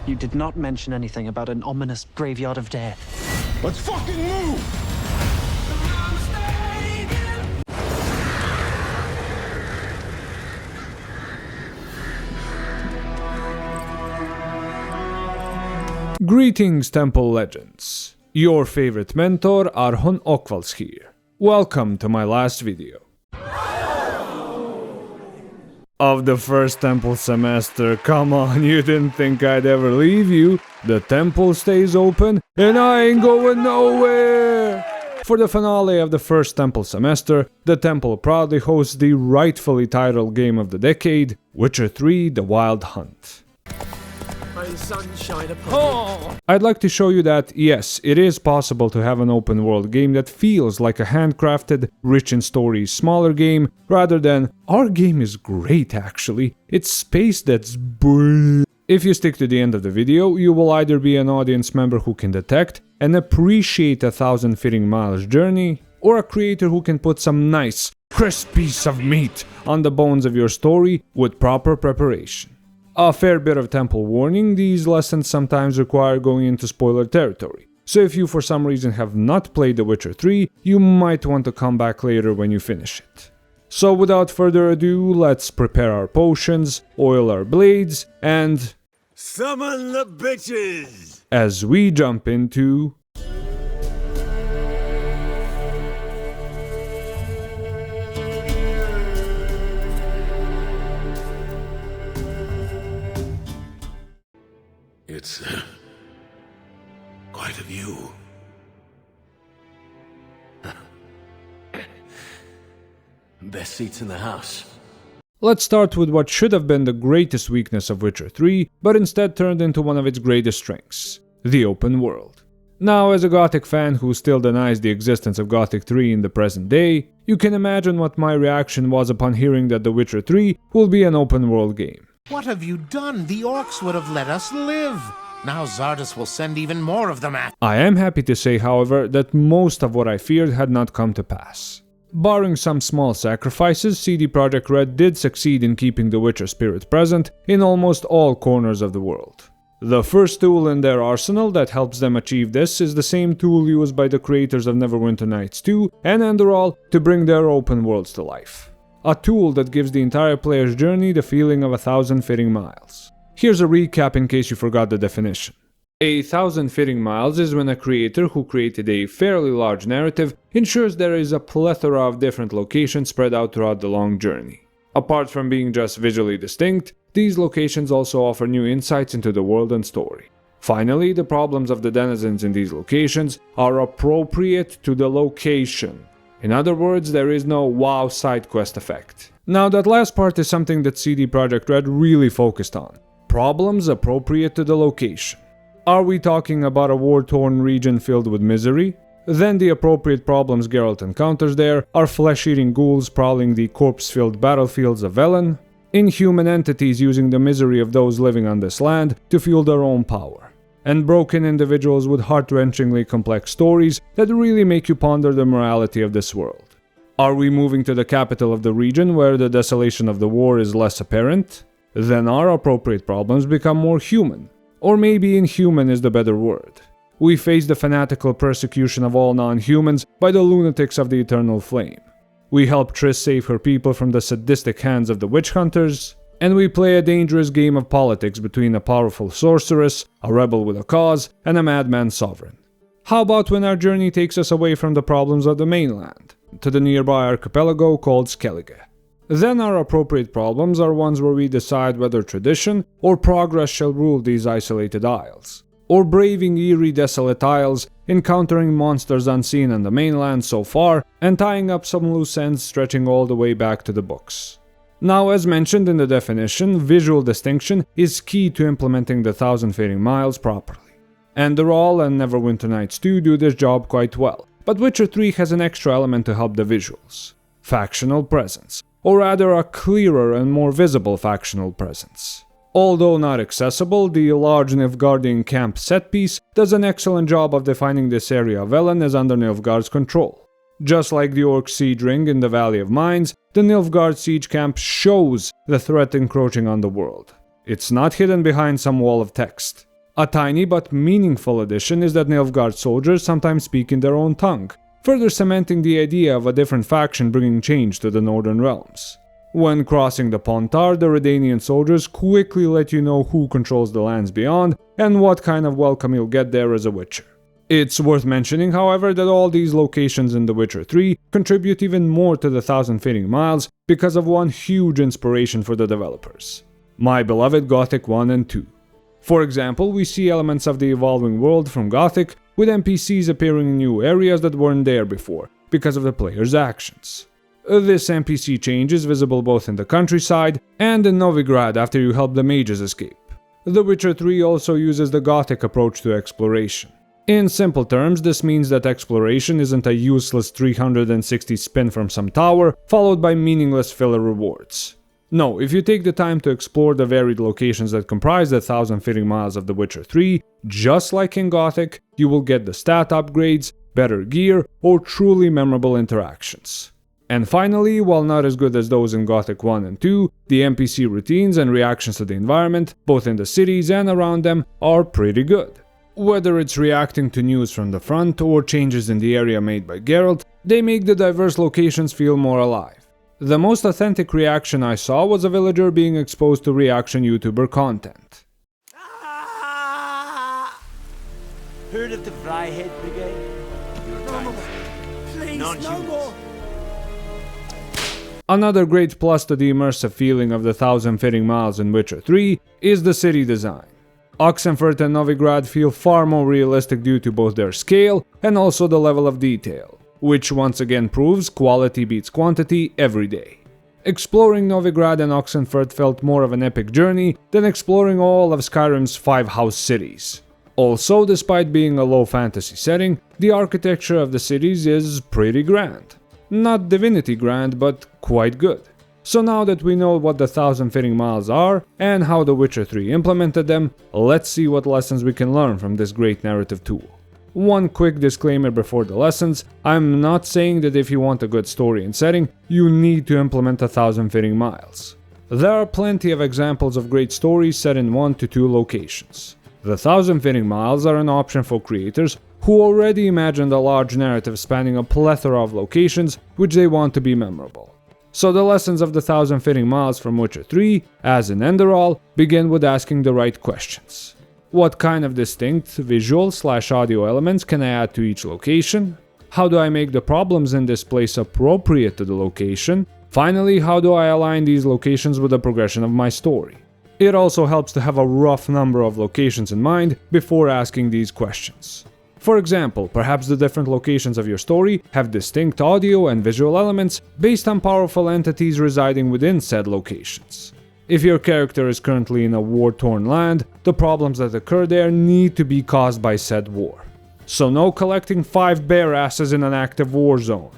You did not mention anything about an ominous graveyard of death. Let's fucking move! Greetings, Temple Legends. Your favorite mentor, Arhon Okvals here. Welcome to my last video of the first Temple semester. Come on, you didn't think I'd ever leave you. The Temple stays open, and I ain't going nowhere! For the finale of the first Temple semester, the Temple proudly hosts the rightfully titled game of the decade, Witcher 3: The Wild Hunt. I'd like to show you that, yes, it is possible to have an open world game that feels like a handcrafted, rich in stories, smaller game, rather than, our game is great actually, it's space that's brilliant. If you stick to the end of the video, you will either be an audience member who can detect and appreciate a 1,000 fitting miles journey, or a creator who can put some nice, crisp piece of meat on the bones of your story with proper preparation. A fair bit of Temple warning, these lessons sometimes require going into spoiler territory, so if you for some reason have not played The Witcher 3, you might want to come back later when you finish it. So without further ado, let's prepare our potions, oil our blades, and Summon the bitches! As we jump into It's quite a view. Best seats in the house. Let's start with what should have been the greatest weakness of Witcher 3, but instead turned into one of its greatest strengths: the open world. Now, as a Gothic fan who still denies the existence of Gothic 3 in the present day, you can imagine what my reaction was upon hearing that The Witcher 3 will be an open world game. What have you done? The orcs would have let us live. Now Zardos will send even more of them after. I am happy to say, however, that most of what I feared had not come to pass. Barring some small sacrifices, CD Projekt Red did succeed in keeping the Witcher spirit present in almost all corners of the world. The first tool in their arsenal that helps them achieve this is the same tool used by the creators of Neverwinter Nights 2 and Enderal to bring their open worlds to life. A tool that gives the entire player's journey the feeling of 1,000 fitting miles. Here's a recap in case you forgot the definition. 1,000 fitting miles is when a creator who created a fairly large narrative ensures there is a plethora of different locations spread out throughout the long journey. Apart from being just visually distinct, these locations also offer new insights into the world and story. Finally, the problems of the denizens in these locations are appropriate to the location. In other words, there is no wow side quest effect. Now, that last part is something that CD Projekt Red really focused on. Problems appropriate to the location. Are we talking about a war-torn region filled with misery? Then the appropriate problems Geralt encounters there are flesh-eating ghouls prowling the corpse-filled battlefields of Velen, inhuman entities using the misery of those living on this land to fuel their own power, and broken individuals with heart-wrenchingly complex stories that really make you ponder the morality of this world. Are we moving to the capital of the region where the desolation of the war is less apparent? Then our appropriate problems become more human. Or maybe inhuman is the better word. We face the fanatical persecution of all non-humans by the lunatics of the Eternal Flame. We help Triss save her people from the sadistic hands of the witch hunters, and we play a dangerous game of politics between a powerful sorceress, a rebel with a cause, and a madman sovereign. How about when our journey takes us away from the problems of the mainland, to the nearby archipelago called Skellige? Then our appropriate problems are ones where we decide whether tradition or progress shall rule these isolated isles, or braving eerie desolate isles, encountering monsters unseen on the mainland so far, and tying up some loose ends stretching all the way back to the books. Now, as mentioned in the definition, visual distinction is key to implementing the 1,000 fitting miles properly. Enderal and Neverwinter Nights 2 do this job quite well, but Witcher 3 has an extra element to help the visuals: factional presence, or rather a clearer and more visible factional presence. Although not accessible, the large Nilfgaardian camp set-piece does an excellent job of defining this area of Velen as under Nilfgaard's control. Just like the Orc siege ring in the Valley of Mines, the Nilfgaard siege camp shows the threat encroaching on the world. It's not hidden behind some wall of text. A tiny but meaningful addition is that Nilfgaard soldiers sometimes speak in their own tongue, further cementing the idea of a different faction bringing change to the Northern Realms. When crossing the Pontar, the Redanian soldiers quickly let you know who controls the lands beyond and what kind of welcome you'll get there as a Witcher. It's worth mentioning, however, that all these locations in The Witcher 3 contribute even more to the Thousand Fitting Miles because of one huge inspiration for the developers: my beloved Gothic 1 and 2. For example, we see elements of the evolving world from Gothic, with NPCs appearing in new areas that weren't there before, because of the player's actions. This NPC change is visible both in the countryside and in Novigrad after you help the mages escape. The Witcher 3 also uses the Gothic approach to exploration. In simple terms, this means that exploration isn't a useless 360 spin from some tower, followed by meaningless filler rewards. No, if you take the time to explore the varied locations that comprise the 1,000 Fitting Miles of The Witcher 3, just like in Gothic, you will get the stat upgrades, better gear, or truly memorable interactions. And finally, while not as good as those in Gothic 1 and 2, the NPC routines and reactions to the environment, both in the cities and around them, are pretty good. Whether it's reacting to news from the front or changes in the area made by Geralt, they make the diverse locations feel more alive. The most authentic reaction I saw was a villager being exposed to reaction YouTuber content. Heard of the Fryhead Brigade? Please, no more. Another great plus to the immersive feeling of the 1,000 Fitting Miles in Witcher 3 is the city design. Oxenfurt and Novigrad feel far more realistic due to both their scale and also the level of detail, which once again proves quality beats quantity every day. Exploring Novigrad and Oxenfurt felt more of an epic journey than exploring all of Skyrim's 5 house cities. Also, despite being a low fantasy setting, the architecture of the cities is pretty grand. Not Divinity grand, but quite good. So now that we know what the 1,000 Fitting Miles are and how The Witcher 3 implemented them, let's see what lessons we can learn from this great narrative tool. One quick disclaimer before the lessons: I'm not saying that if you want a good story and setting, you need to implement 1,000 Fitting Miles. There are plenty of examples of great stories set in 1 to 2 locations. The 1,000 Fitting Miles are an option for creators who already imagined a large narrative spanning a plethora of locations which they want to be memorable. So the lessons of the 1,000 Fitting Miles from Witcher 3, as in Enderall, begin with asking the right questions. What kind of distinct visual/audio elements can I add to each location? How do I make the problems in this place appropriate to the location? Finally, how do I align these locations with the progression of my story? It also helps to have a rough number of locations in mind before asking these questions. For example, perhaps the different locations of your story have distinct audio and visual elements based on powerful entities residing within said locations. If your character is currently in a war-torn land, the problems that occur there need to be caused by said war. So no collecting 5 bear asses in an active war zone.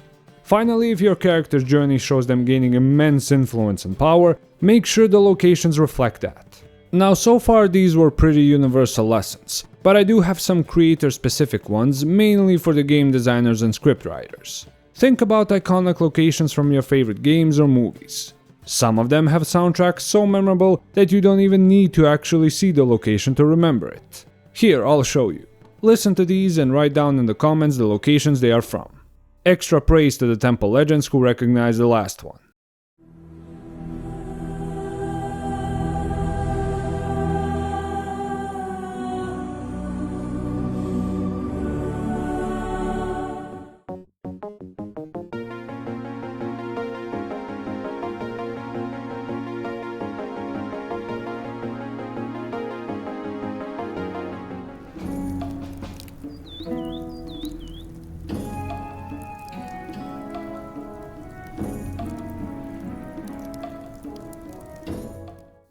Finally, if your character's journey shows them gaining immense influence and power, make sure the locations reflect that. Now, so far these were pretty universal lessons, but I do have some creator-specific ones, mainly for the game designers and scriptwriters. Think about iconic locations from your favorite games or movies. Some of them have soundtracks so memorable that you don't even need to actually see the location to remember it. Here, I'll show you. Listen to these and write down in the comments the locations they are from. Extra praise to the Temple Legends who recognized the last one.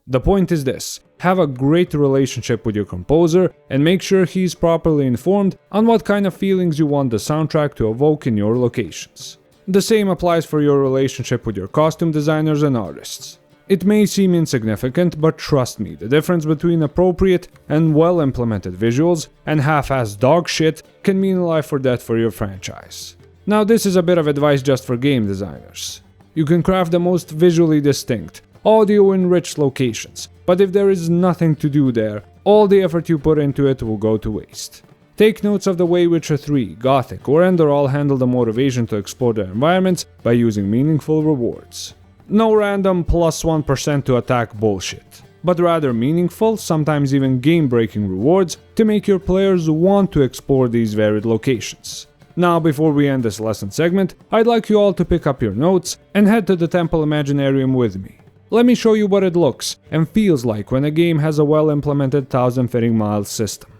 The point is this: have a great relationship with your composer and make sure he's properly informed on what kind of feelings you want the soundtrack to evoke in your locations. The same applies for your relationship with your costume designers and artists. It may seem insignificant, but trust me, the difference between appropriate and well-implemented visuals and half-assed dog shit can mean life or death for your franchise. Now, this is a bit of advice just for game designers. You can craft the most visually distinct, audio-enriched locations, but if there is nothing to do there, all the effort you put into it will go to waste. Take notes of the way Witcher 3, Gothic, or Ender all handle the motivation to explore their environments by using meaningful rewards. No random plus 1% to attack bullshit, but rather meaningful, sometimes even game-breaking rewards to make your players want to explore these varied locations. Now, before we end this lesson segment, I'd like you all to pick up your notes and head to the Temple Imaginarium with me. Let me show you what it looks and feels like when a game has a well-implemented 1000 fitting miles system.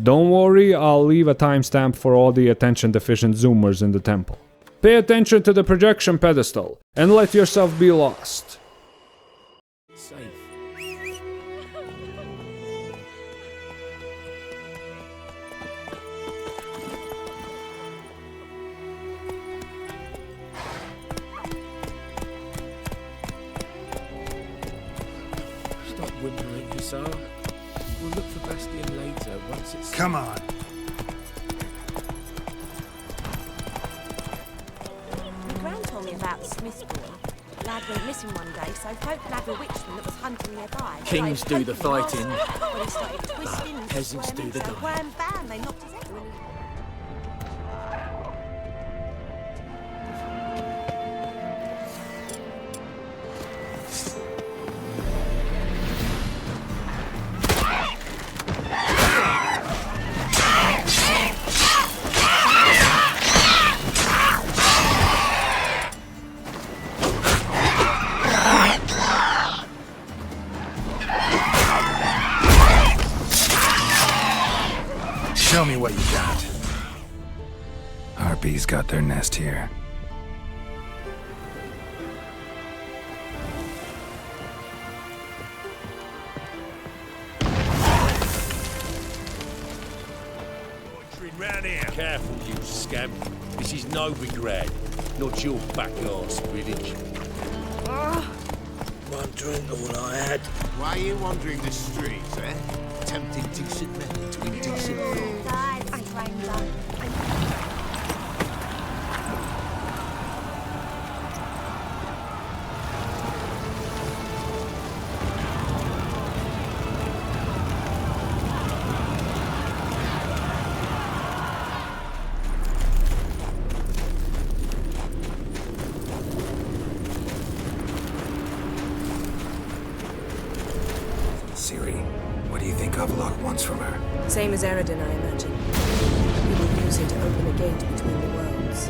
Don't worry, I'll leave a timestamp for all the attention-deficient zoomers in the temple. Pay attention to the projection pedestal and let yourself be lost. Safe. Stop whimpering, Hussar. We'll look for Bastion later, once it's... Come on. My gran told me about the Smith boy. Lad went missing one day, so Pope Lad a witchman that was hunting nearby. Kings do the fighting. When he started twisting and peasants squirming, do the so dying. wham bam, they knocked his head. Show me what you got. Harpies got their nest here. Round here. Careful, you scamp. This is Novigrad, not your back arse village. One drink, all I had. Why are you wandering the streets, eh? Tempting decent men into indecent thoughts. Guys, I'm Rainbow. Ciri, what do you think Avlok wants from her? Same as Eridan, I imagine. He will use it to open a gate between the worlds.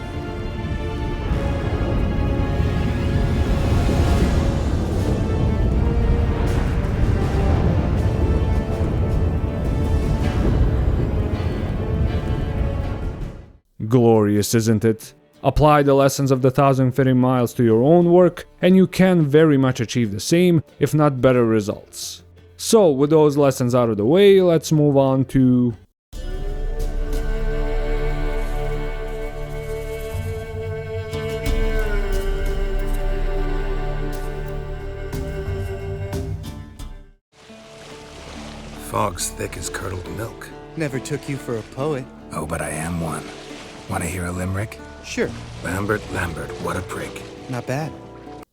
Glorious, isn't it? Apply the lessons of the 1000 fitting miles to your own work, and you can very much achieve the same, if not better results. So, with those lessons out of the way, let's move on to... Fog's thick as curdled milk. Never took you for a poet. Oh, but I am one. Want to hear a limerick? Sure, Lambert, what a prick. not bad.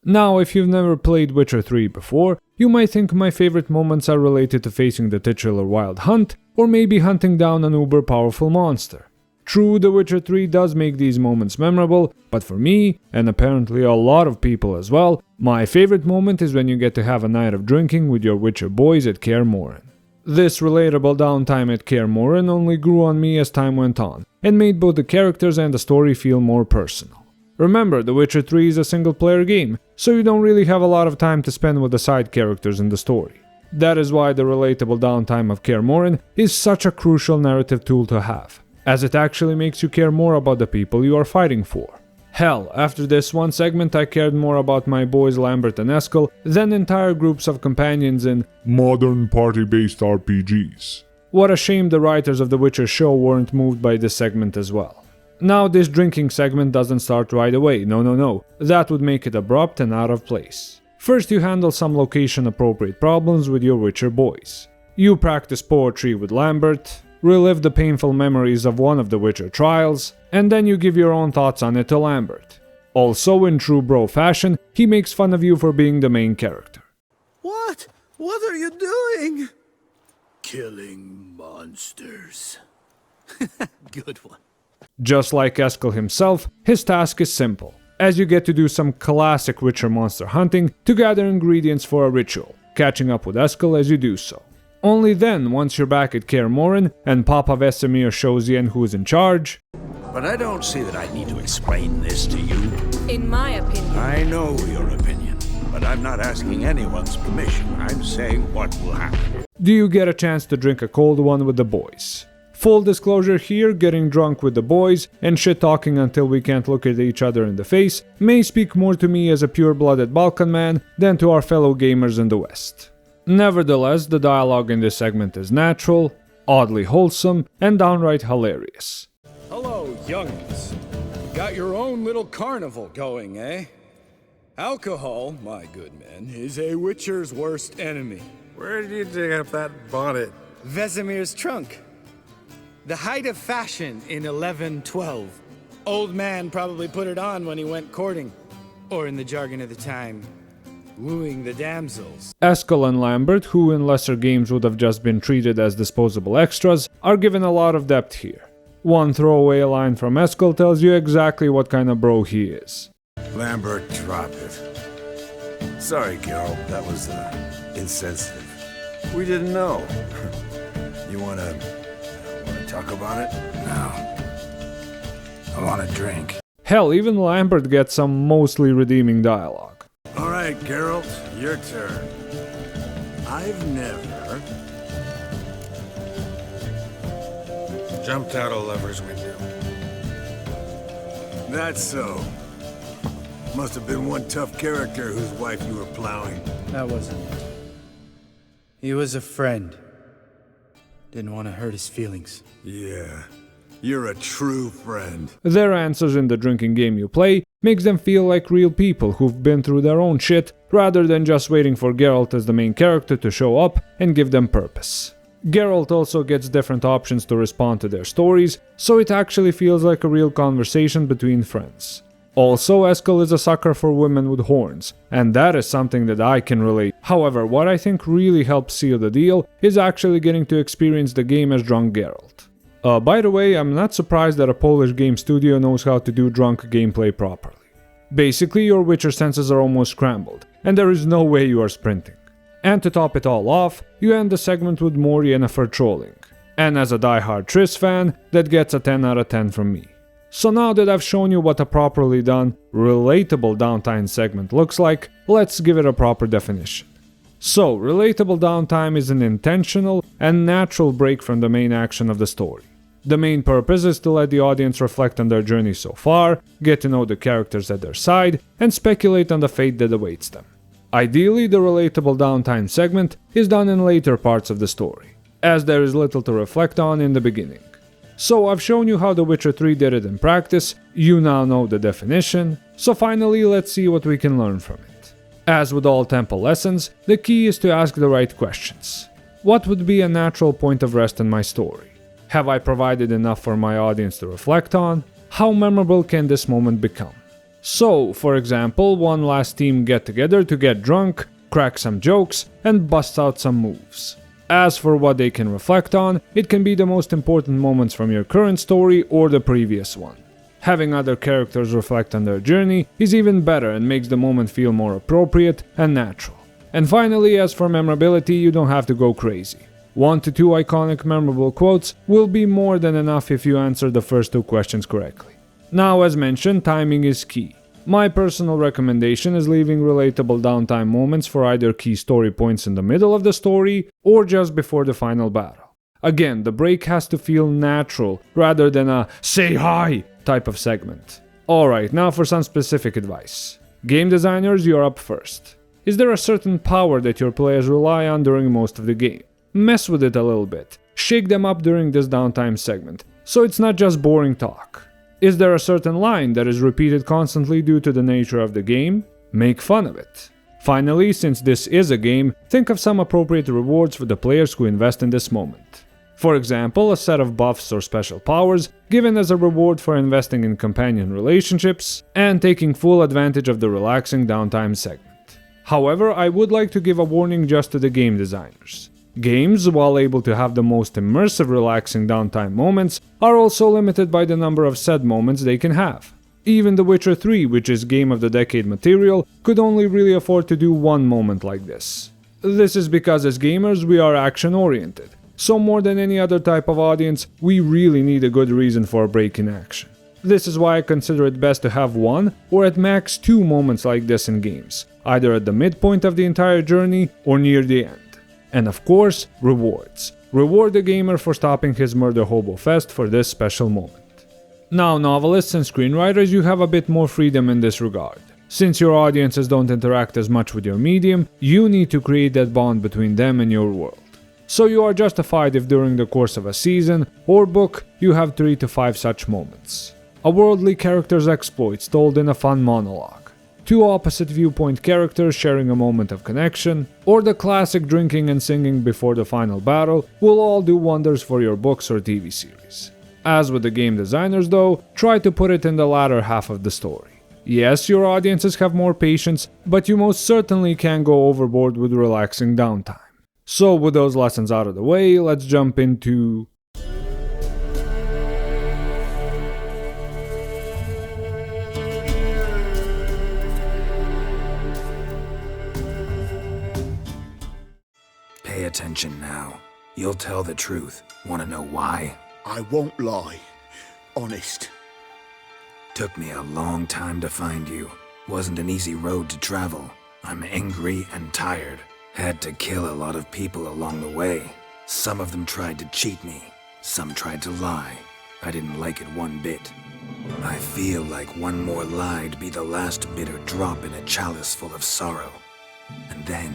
Now, if you've never played Witcher 3 before, you might think my favorite moments are related to facing the titular wild hunt, or maybe hunting down an uber powerful monster. True, The Witcher 3 does make these moments memorable, but for me, and apparently a lot of people as well, my favorite moment is when you get to have a night of drinking with your Witcher boys at Kaer Morhen. This relatable downtime at Kaer Morhen only grew on me as time went on, and made both the characters and the story feel more personal. Remember, The Witcher 3 is a single-player game, so you don't really have a lot of time to spend with the side characters in the story. That is why the relatable downtime of Kaer Morhen is such a crucial narrative tool to have, as it actually makes you care more about the people you are fighting for. Hell, after this one segment I cared more about my boys Lambert and Eskel than entire groups of companions in modern party-based RPGs. What a shame the writers of The Witcher show weren't moved by this segment as well. Now this drinking segment doesn't start right away, no, that would make it abrupt and out of place. First you handle some location-appropriate problems with your Witcher boys. You practice poetry with Lambert, relive the painful memories of one of the Witcher trials, and then you give your own thoughts on it to Lambert. Also, in true bro fashion, he makes fun of you for being the main character. What? What are you doing? Killing monsters. Good one. Just like Eskel himself, his task is simple, as you get to do some classic Witcher monster hunting to gather ingredients for a ritual, catching up with Eskel as you do so. Only then, once you're back at Kaer Morhen and Papa Vesemir shows Yen who's in charge. But I don't see that I need to explain this to you. In my opinion. I know your opinion, but I'm not asking anyone's permission. I'm saying what will happen. Do you get a chance to drink a cold one with the boys? Full disclosure here, getting drunk with the boys and shit-talking until we can't look at each other in the face may speak more to me as a pure-blooded Balkan man than to our fellow gamers in the West. Nevertheless, the dialogue in this segment is natural, oddly wholesome, and downright hilarious. Hello, youngins. Got your own little carnival going, eh? Alcohol, my good men, is a witcher's worst enemy. Where did you dig up that bonnet? Vesemir's trunk. The height of fashion in 1112. Old man probably put it on when he went courting. Or in the jargon of the time, wooing the damsels. Eskel and Lambert, who in lesser games would have just been treated as disposable extras, are given a lot of depth here. One throwaway line from Eskel tells you exactly what kind of bro he is. Lambert, drop it. Sorry, Geralt, that was insensitive. We didn't know. You wanna talk about it? No. I want a drink. Hell, even Lambert gets some mostly redeeming dialogue. All right, Geralt, your turn. I've never jumped out a lover's window. That's so. Must have been one tough character whose wife you were plowing. That wasn't it. He was a friend. Didn't want to hurt his feelings. Yeah, you're a true friend. Their answers in the drinking game you play makes them feel like real people who've been through their own shit, rather than just waiting for Geralt as the main character to show up and give them purpose. Geralt also gets different options to respond to their stories, so it actually feels like a real conversation between friends. Also, Eskel is a sucker for women with horns, and that is something that I can relate. However, what I think really helps seal the deal is actually getting to experience the game as drunk Geralt. By the way, I'm not surprised that a Polish game studio knows how to do drunk gameplay properly. Basically, your Witcher senses are almost scrambled, and there is no way you are sprinting. And to top it all off, you end the segment with more Yennefer trolling. And as a diehard Triss fan, that gets a 10 out of 10 from me. So now that I've shown you what a properly done, relatable downtime segment looks like, let's give it a proper definition. So, relatable downtime is an intentional and natural break from the main action of the story. The main purpose is to let the audience reflect on their journey so far, get to know the characters at their side, and speculate on the fate that awaits them. Ideally, the relatable downtime segment is done in later parts of the story, as there is little to reflect on in the beginning. So I've shown you how The Witcher 3 did it in practice, you now know the definition, so finally let's see what we can learn from it. As with all temple lessons, the key is to ask the right questions. What would be a natural point of rest in my story? Have I provided enough for my audience to reflect on? How memorable can this moment become? So, for example, one last team get together to get drunk, crack some jokes, and bust out some moves. As for what they can reflect on, it can be the most important moments from your current story or the previous one. Having other characters reflect on their journey is even better and makes the moment feel more appropriate and natural. And finally, as for memorability, you don't have to go crazy. 1 to 2 iconic memorable quotes will be more than enough if you answer the first 2 questions correctly. Now, as mentioned, timing is key. My personal recommendation is leaving relatable downtime moments for either key story points in the middle of the story or just before the final battle. Again, the break has to feel natural rather than a "say hi" type of segment. Alright, now for some specific advice. Game designers, you're up first. Is there a certain power that your players rely on during most of the game? Mess with it a little bit. Shake them up during this downtime segment, so it's not just boring talk. Is there a certain line that is repeated constantly due to the nature of the game? Make fun of it. Finally, since this is a game, think of some appropriate rewards for the players who invest in this moment. For example, a set of buffs or special powers given as a reward for investing in companion relationships and taking full advantage of the relaxing downtime segment. However, I would like to give a warning just to the game designers. Games, while able to have the most immersive relaxing downtime moments, are also limited by the number of said moments they can have. Even The Witcher 3, which is Game of the Decade material, could only really afford to do one moment like this. This is because as gamers we are action-oriented, so more than any other type of audience, we really need a good reason for a break in action. This is why I consider it best to have one, or at max 2 moments like this in games, either at the midpoint of the entire journey or near the end. And of course, rewards. Reward the gamer for stopping his murder hobo fest for this special moment. Now, novelists and screenwriters, you have a bit more freedom in this regard. Since your audiences don't interact as much with your medium, you need to create that bond between them and your world. So you are justified if during the course of a season or book you have 3 to 5 such moments. A worldly character's exploits told in a fun monologue. 2 opposite viewpoint characters sharing a moment of connection, or the classic drinking and singing before the final battle will all do wonders for your books or TV series. As with the game designers though, try to put it in the latter half of the story. Yes, your audiences have more patience, but you most certainly can't go overboard with relaxing downtime. So with those lessons out of the way, let's jump into... Pay attention now. You'll tell the truth. Want to know why? I won't lie. Honest. Took me a long time to find you. Wasn't an easy road to travel. I'm angry and tired. Had to kill a lot of people along the way. Some of them tried to cheat me. Some tried to lie. I didn't like it one bit. I feel like one more lie'd be the last bitter drop in a chalice full of sorrow. And then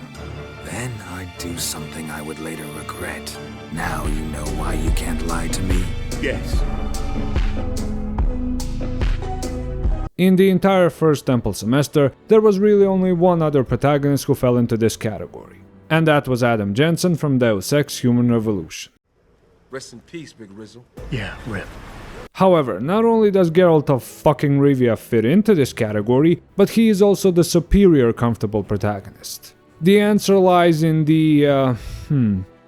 I'd do something I would later regret. Now you know why you can't lie to me? Yes. In the entire first Temple semester, there was really only one other protagonist who fell into this category. And that was Adam Jensen from Deus Ex Human Revolution. Rest in peace, Big Rizzle. Yeah, rip. However, not only does Geralt of fucking Rivia fit into this category, but he is also the superior comfortable protagonist. The answer lies in the,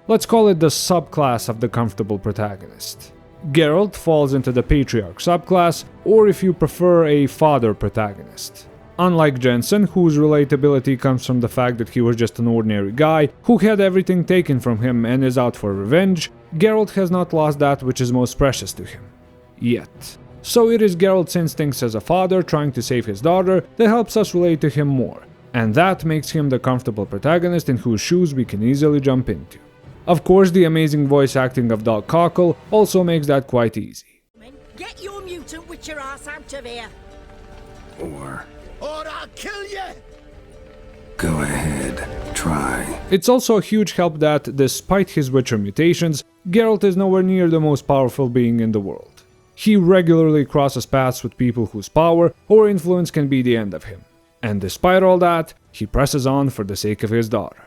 let's call it the subclass of the comfortable protagonist. Geralt falls into the patriarch subclass, or if you prefer, a father protagonist. Unlike Jensen, whose relatability comes from the fact that he was just an ordinary guy who had everything taken from him and is out for revenge, Geralt has not lost that which is most precious to him. Yet. So it is Geralt's instincts as a father trying to save his daughter that helps us relate to him more, and that makes him the comfortable protagonist in whose shoes we can easily jump into. Of course, the amazing voice acting of Doug Cockle also makes that quite easy. Get your mutant witcher ass out of here! Or I'll kill you! go ahead, try. It's also a huge help that, despite his Witcher mutations, Geralt is nowhere near the most powerful being in the world. He regularly crosses paths with people whose power or influence can be the end of him. And despite all that, he presses on for the sake of his daughter.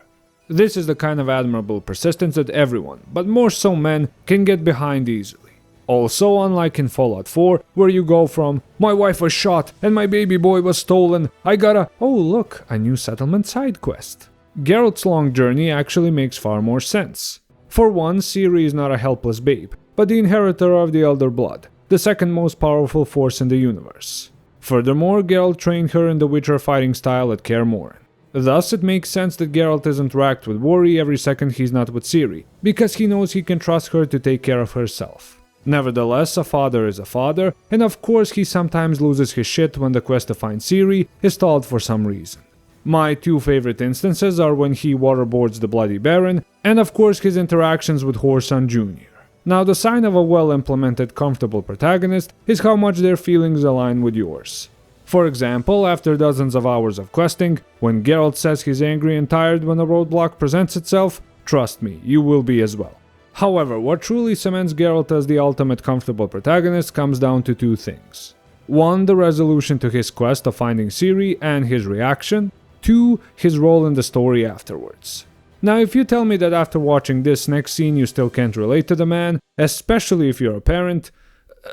This is the kind of admirable persistence that everyone, but more so men, can get behind easily. Also, unlike in Fallout 4, where you go from, my wife was shot and my baby boy was stolen, I got a new settlement side quest. Geralt's long journey actually makes far more sense. For one, Ciri is not a helpless babe, but the inheritor of the Elder Blood, the second most powerful force in the universe. Furthermore, Geralt trained her in the Witcher fighting style at Kaer Morhen. Thus, it makes sense that Geralt doesn't react with worry every second he's not with Ciri, because he knows he can trust her to take care of herself. Nevertheless, a father is a father, and of course he sometimes loses his shit when the quest to find Ciri is stalled for some reason. My 2 favorite instances are when he waterboards the Bloody Baron, and of course his interactions with Whoreson Jr. Now, the sign of a well-implemented, comfortable protagonist is how much their feelings align with yours. For example, after dozens of hours of questing, when Geralt says he's angry and tired when a roadblock presents itself, trust me, you will be as well. However, what truly cements Geralt as the ultimate comfortable protagonist comes down to 2 things. 1, the resolution to his quest of finding Ciri and his reaction. 2, his role in the story afterwards. Now, if you tell me that after watching this next scene you still can't relate to the man, especially if you're a parent,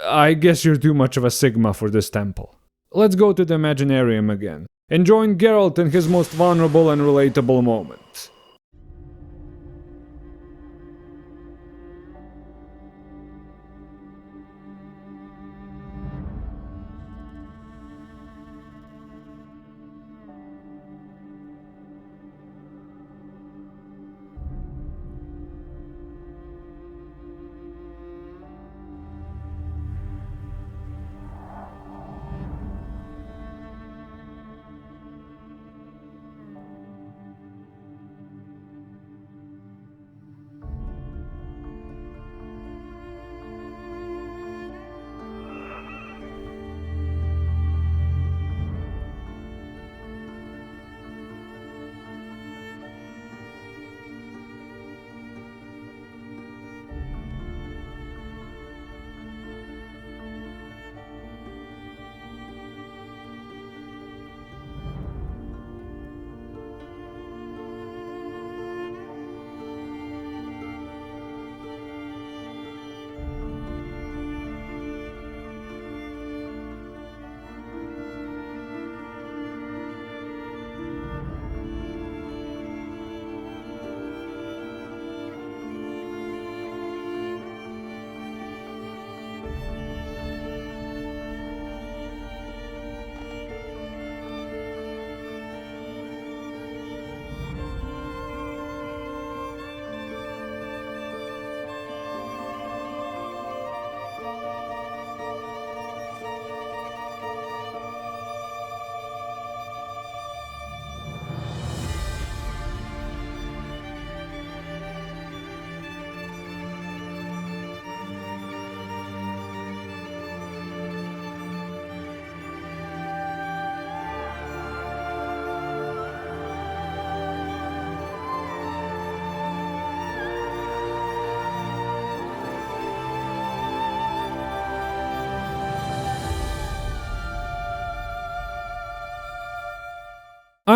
I guess you're too much of a Sigma for this temple. Let's go to the Imaginarium again, and join Geralt in his most vulnerable and relatable moment.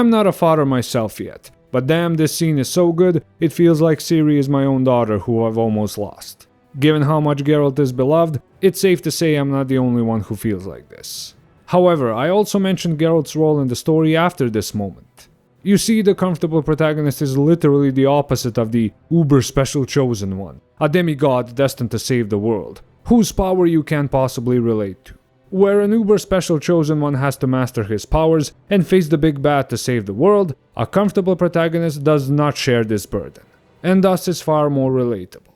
I'm not a father myself yet, but damn, this scene is so good, it feels like Ciri is my own daughter who I've almost lost. Given how much Geralt is beloved, it's safe to say I'm not the only one who feels like this. However, I also mentioned Geralt's role in the story after this moment. You see, the Comfortable Protagonist is literally the opposite of the uber special chosen one, a demigod destined to save the world, whose power you can't possibly relate to. Where an uber special chosen one has to master his powers and face the big bad to save the world, a Comfortable Protagonist does not share this burden, and thus is far more relatable.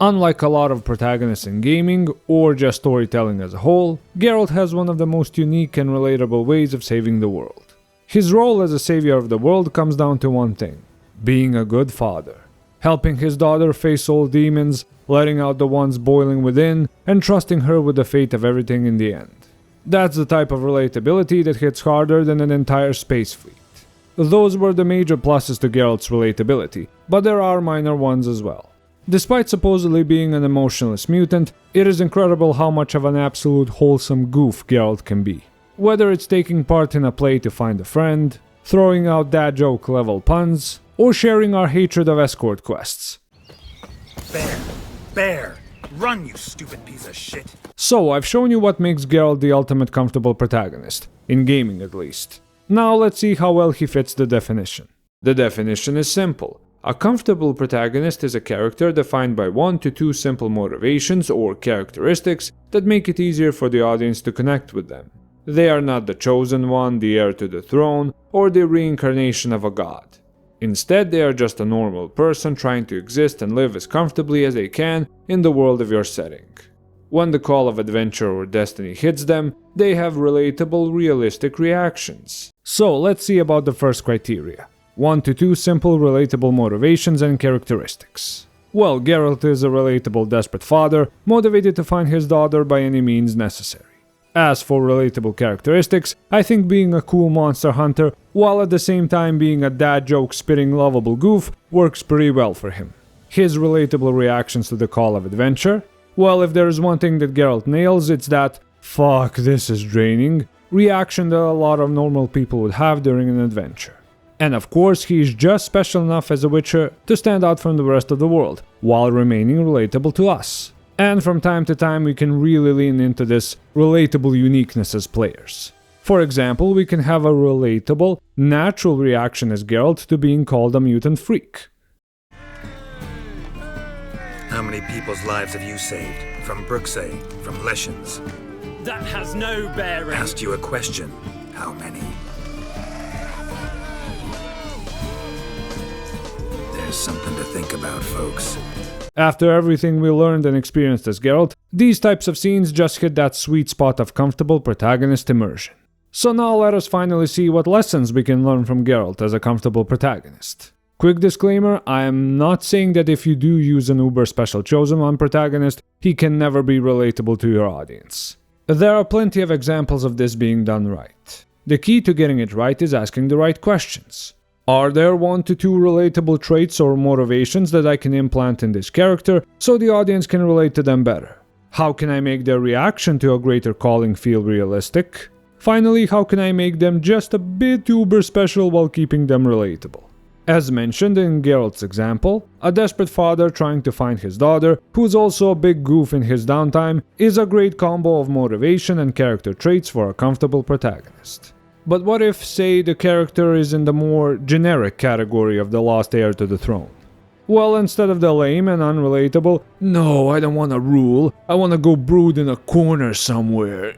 Unlike a lot of protagonists in gaming, or just storytelling as a whole, Geralt has one of the most unique and relatable ways of saving the world. His role as a savior of the world comes down to one thing: being a good father. Helping his daughter face all demons, letting out the ones boiling within, and trusting her with the fate of everything in the end. That's the type of relatability that hits harder than an entire space fleet. Those were the major pluses to Geralt's relatability, but there are minor ones as well. Despite supposedly being an emotionless mutant, it is incredible how much of an absolute wholesome goof Geralt can be. Whether it's taking part in a play to find a friend, throwing out dad joke level puns, or sharing our hatred of escort quests. Bear! Run, you stupid piece of shit! So, I've shown you what makes Geralt the ultimate comfortable protagonist, in gaming at least. Now let's see how well he fits the definition. The definition is simple. A comfortable protagonist is a character defined by 1 to 2 simple motivations or characteristics that make it easier for the audience to connect with them. They are not the chosen one, the heir to the throne, or the reincarnation of a god. Instead, they are just a normal person trying to exist and live as comfortably as they can in the world of your setting. When the call of adventure or destiny hits them, they have relatable, realistic reactions. So let's see about the first criteria. 1 to 2 simple, relatable motivations and characteristics. Well, Geralt is a relatable, desperate father, motivated to find his daughter by any means necessary. As for relatable characteristics, I think being a cool monster hunter, while at the same time being a dad joke spitting lovable goof, works pretty well for him. His relatable reactions to the call of adventure? Well, if there is one thing that Geralt nails, it's that "fuck, this is draining" reaction that a lot of normal people would have during an adventure. And of course, he is just special enough as a Witcher to stand out from the rest of the world, while remaining relatable to us. And from time to time we can really lean into this relatable uniqueness as players. For example, we can have a relatable, natural reaction as Geralt to being called a mutant freak. How many people's lives have you saved? From Bruxay, from Leshens? That has no bearing. Asked you a question. How many? There's something to think about, folks. After everything we learned and experienced as Geralt, these types of scenes just hit that sweet spot of comfortable protagonist immersion. So now let us finally see what lessons we can learn from Geralt as a comfortable protagonist. Quick disclaimer, I am not saying that if you do use an uber special chosen one protagonist, he can never be relatable to your audience. There are plenty of examples of this being done right. The key to getting it right is asking the right questions. Are there 1 to 2 relatable traits or motivations that I can implant in this character so the audience can relate to them better? How can I make their reaction to a greater calling feel realistic? Finally, how can I make them just a bit uber special while keeping them relatable? As mentioned in Geralt's example, a desperate father trying to find his daughter, who's also a big goof in his downtime, is a great combo of motivation and character traits for a comfortable protagonist. But what if, say, the character is in the more generic category of the lost heir to the throne? Well, instead of the lame and unrelatable, "No, I don't want to rule, I want to go brood in a corner somewhere"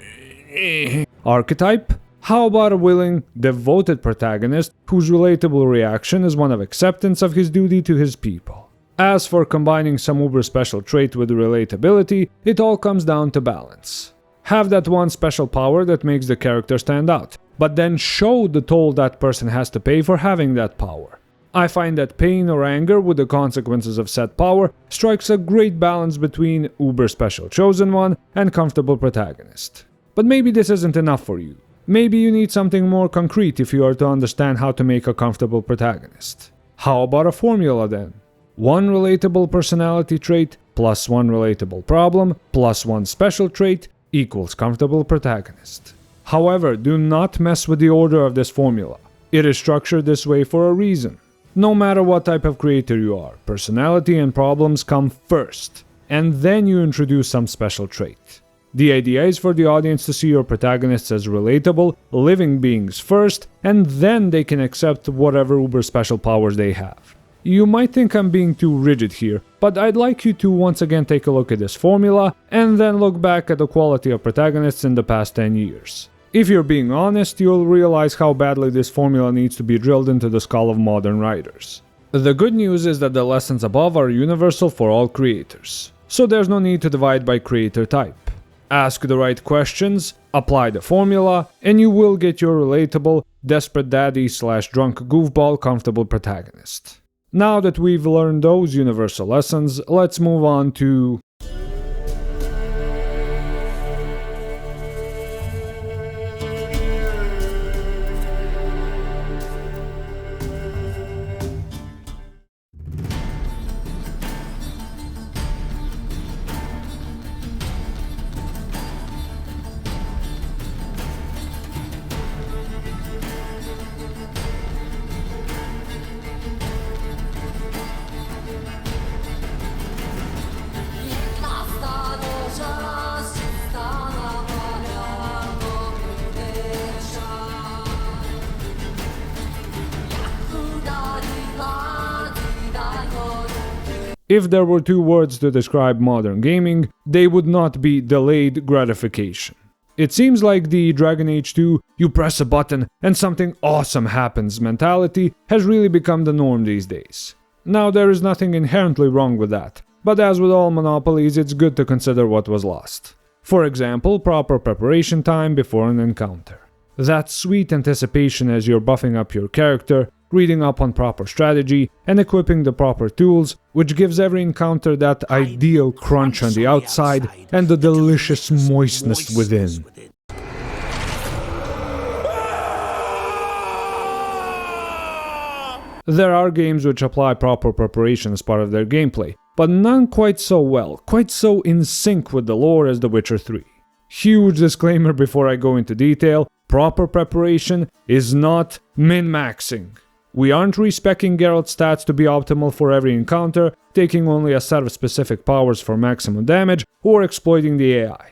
archetype, how about a willing, devoted protagonist whose relatable reaction is one of acceptance of his duty to his people? As for combining some uber special trait with relatability, it all comes down to balance. Have that one special power that makes the character stand out, but then show the toll that person has to pay for having that power. I find that pain or anger with the consequences of said power strikes a great balance between uber special chosen one and comfortable protagonist. But maybe this isn't enough for you. Maybe you need something more concrete if you are to understand how to make a comfortable protagonist. How about a formula then? 1 relatable personality trait plus 1 relatable problem plus 1 special trait equals comfortable protagonist. However, do not mess with the order of this formula. It is structured this way for a reason. No matter what type of creator you are, personality and problems come first, and then you introduce some special trait. The idea is for the audience to see your protagonists as relatable, living beings first, and then they can accept whatever uber special powers they have. You might think I'm being too rigid here, but I'd like you to once again take a look at this formula, and then look back at the quality of protagonists in the past 10 years. If you're being honest, you'll realize how badly this formula needs to be drilled into the skull of modern writers. The good news is that the lessons above are universal for all creators, so there's no need to divide by creator type. Ask the right questions, apply the formula, and you will get your relatable, desperate daddy/drunk goofball comfortable protagonist. Now that we've learned those universal lessons, let's move on to... If there were two words to describe modern gaming, they would not be delayed gratification. It seems like the Dragon Age 2, you press a button and something awesome happens mentality has really become the norm these days. Now there is nothing inherently wrong with that, but as with all monopolies, it's good to consider what was lost. For example, proper preparation time before an encounter. That sweet anticipation as you're buffing up your character, reading up on proper strategy, and equipping the proper tools, which gives every encounter that ideal crunch on the outside and the delicious moistness within. There are games which apply proper preparation as part of their gameplay, but none quite so well, quite so in sync with the lore as The Witcher 3. Huge disclaimer before I go into detail, proper preparation is not min-maxing. We aren't respeccing Geralt's stats to be optimal for every encounter, taking only a set of specific powers for maximum damage, or exploiting the AI.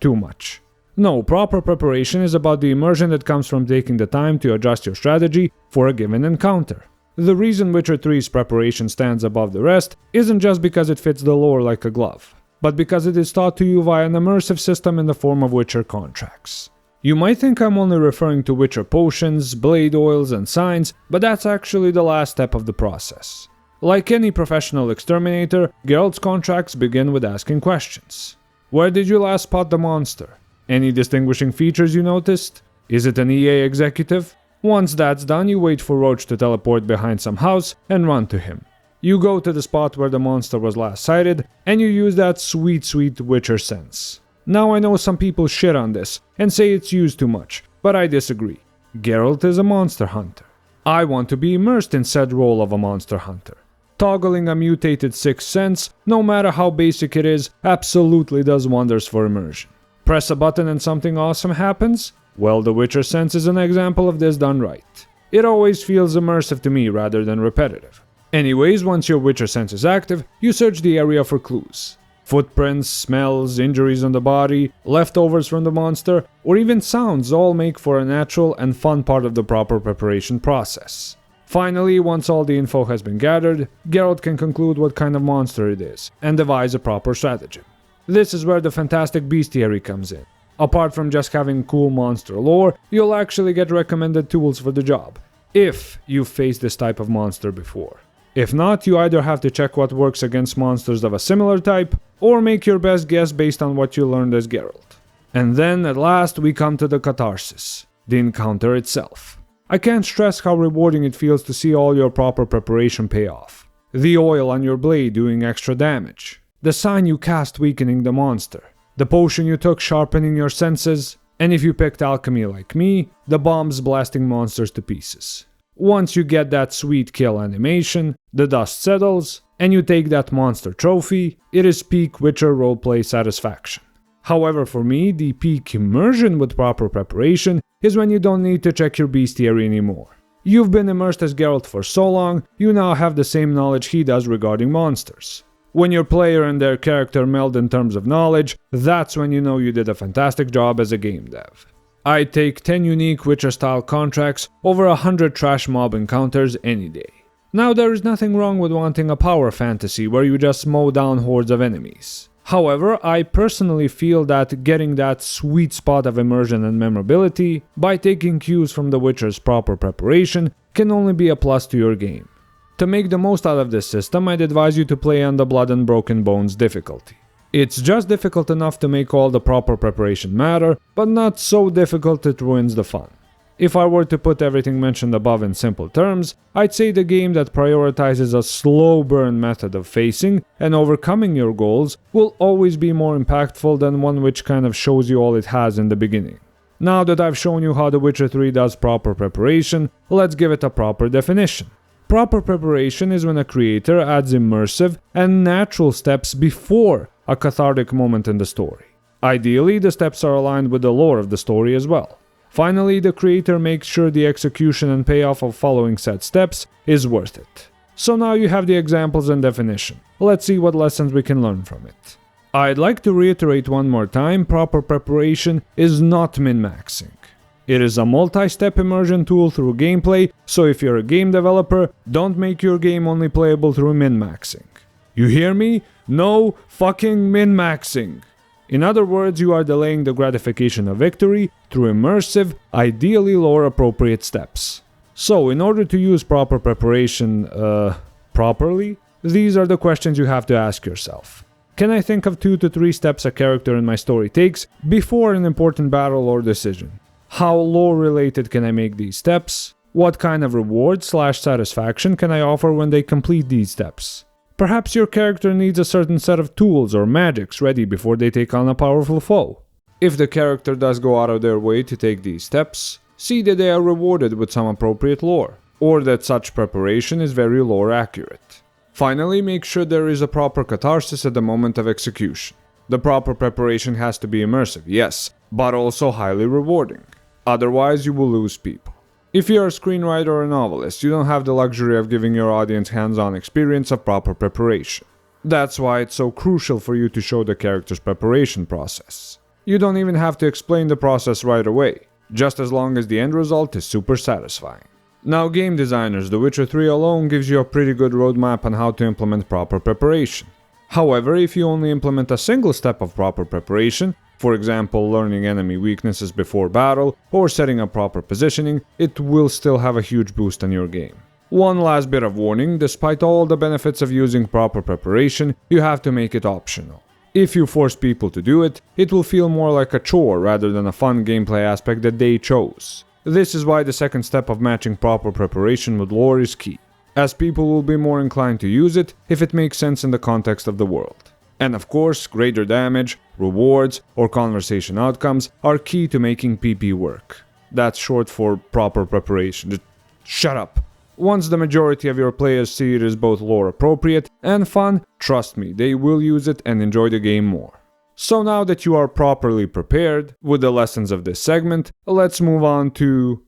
Too much. No, proper preparation is about the immersion that comes from taking the time to adjust your strategy for a given encounter. The reason Witcher 3's preparation stands above the rest isn't just because it fits the lore like a glove, but because it is taught to you via an immersive system in the form of Witcher contracts. You might think I'm only referring to Witcher potions, blade oils, and signs, but that's actually the last step of the process. Like any professional exterminator, Geralt's contracts begin with asking questions. Where did you last spot the monster? Any distinguishing features you noticed? Is it an EA executive? Once that's done, you wait for Roach to teleport behind some house and run to him. You go to the spot where the monster was last sighted, and you use that sweet Witcher sense. Now I know some people shit on this and say it's used too much, but I disagree. Geralt is a monster hunter. I want to be immersed in said role of a monster hunter. Toggling a mutated sixth sense, no matter how basic it is, absolutely does wonders for immersion. Press a button and something awesome happens? Well, the Witcher sense is an example of this done right. It always feels immersive to me rather than repetitive. Anyways, once your Witcher sense is active, you search the area for clues. Footprints, smells, injuries on the body, leftovers from the monster, or even sounds all make for a natural and fun part of the proper preparation process. Finally, once all the info has been gathered, Geralt can conclude what kind of monster it is, and devise a proper stratagem. This is where the fantastic bestiary comes in. Apart from just having cool monster lore, you'll actually get recommended tools for the job, if you've faced this type of monster before. If not, you either have to check what works against monsters of a similar type, or make your best guess based on what you learned as Geralt. And then, at last, we come to the catharsis, the encounter itself. I can't stress how rewarding it feels to see all your proper preparation pay off. The oil on your blade doing extra damage, the sign you cast weakening the monster, the potion you took sharpening your senses, and if you picked alchemy like me, the bombs blasting monsters to pieces. Once you get that sweet kill animation, the dust settles, and you take that monster trophy, it is peak Witcher roleplay satisfaction. However, for me, the peak immersion with proper preparation is when you don't need to check your bestiary anymore. You've been immersed as Geralt for so long, you now have the same knowledge he does regarding monsters. When your player and their character meld in terms of knowledge, that's when you know you did a fantastic job as a game dev. I'd take 10 unique Witcher-style contracts over 100 trash mob encounters any day. Now, there is nothing wrong with wanting a power fantasy where you just mow down hordes of enemies. However, I personally feel that getting that sweet spot of immersion and memorability by taking cues from The Witcher's proper preparation can only be a plus to your game. To make the most out of this system, I'd advise you to play on the Blood and Broken Bones difficulty. It's just difficult enough to make all the proper preparation matter, but not so difficult it ruins the fun. If I were to put everything mentioned above in simple terms, I'd say the game that prioritizes a slow burn method of facing and overcoming your goals will always be more impactful than one which kind of shows you all it has in the beginning. Now that I've shown you how The Witcher 3 does proper preparation, let's give it a proper definition. Proper preparation is when a creator adds immersive and natural steps before a cathartic moment in the story. Ideally, the steps are aligned with the lore of the story as well. Finally, the creator makes sure the execution and payoff of following said steps is worth it. So now you have the examples and definition. Let's see what lessons we can learn from it. I'd like to reiterate one more time, proper preparation is not min-maxing. It is a multi-step immersion tool through gameplay, so if you're a game developer, don't make your game only playable through min-maxing. You hear me? No fucking min-maxing! In other words, you are delaying the gratification of victory through immersive, ideally lore-appropriate steps. So, in order to use proper preparation, properly, these are the questions you have to ask yourself. Can I think of 2 to 3 steps a character in my story takes before an important battle or decision? How lore-related can I make these steps? What kind of reward/satisfaction can I offer when they complete these steps? Perhaps your character needs a certain set of tools or magics ready before they take on a powerful foe. If the character does go out of their way to take these steps, see that they are rewarded with some appropriate lore, or that such preparation is very lore accurate. Finally, make sure there is a proper catharsis at the moment of execution. The proper preparation has to be immersive, yes, but also highly rewarding. Otherwise, you will lose people. If you're a screenwriter or a novelist, you don't have the luxury of giving your audience hands-on experience of proper preparation. That's why it's so crucial for you to show the character's preparation process. You don't even have to explain the process right away, just as long as the end result is super satisfying. Now, game designers, The Witcher 3 alone gives you a pretty good roadmap on how to implement proper preparation. However, if you only implement a single step of proper preparation, for example, learning enemy weaknesses before battle or setting up proper positioning, it will still have a huge boost on your game. One last bit of warning, despite all the benefits of using proper preparation, you have to make it optional. If you force people to do it, it will feel more like a chore rather than a fun gameplay aspect that they chose. This is why the second step of matching proper preparation with lore is key, as people will be more inclined to use it if it makes sense in the context of the world. And of course, greater damage, rewards, or conversation outcomes are key to making PP work. That's short for proper preparation. Just shut up. Once the majority of your players see it as both lore appropriate and fun, trust me, they will use it and enjoy the game more. So now that you are properly prepared with the lessons of this segment, let's move on to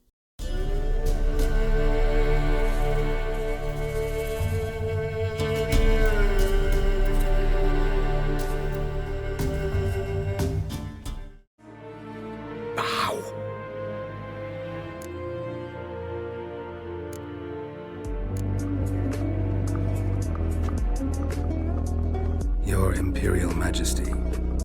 Your Imperial Majesty.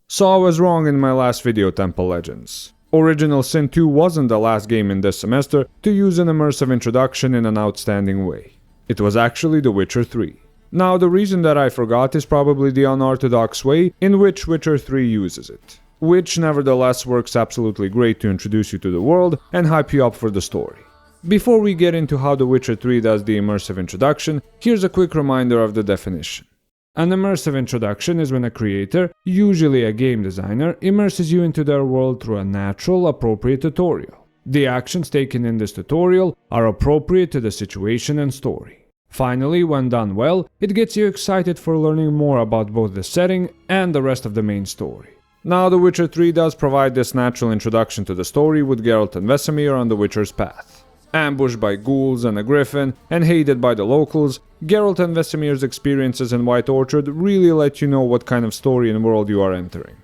So I was wrong in my last video, Temple Legends. Original Sin 2 wasn't the last game in this semester to use an immersive introduction in an outstanding way. It was actually The Witcher 3. Now, the reason that I forgot is probably the unorthodox way in which Witcher 3 uses it, which nevertheless works absolutely great to introduce you to the world and hype you up for the story. Before we get into how The Witcher 3 does the immersive introduction, here's a quick reminder of the definition. An immersive introduction is when a creator, usually a game designer, immerses you into their world through a natural, appropriate tutorial. The actions taken in this tutorial are appropriate to the situation and story. Finally, when done well, it gets you excited for learning more about both the setting and the rest of the main story. Now, The Witcher 3 does provide this natural introduction to the story with Geralt and Vesemir on the Witcher's path. Ambushed by ghouls and a griffin, and hated by the locals, Geralt and Vesemir's experiences in White Orchard really let you know what kind of story and world you are entering.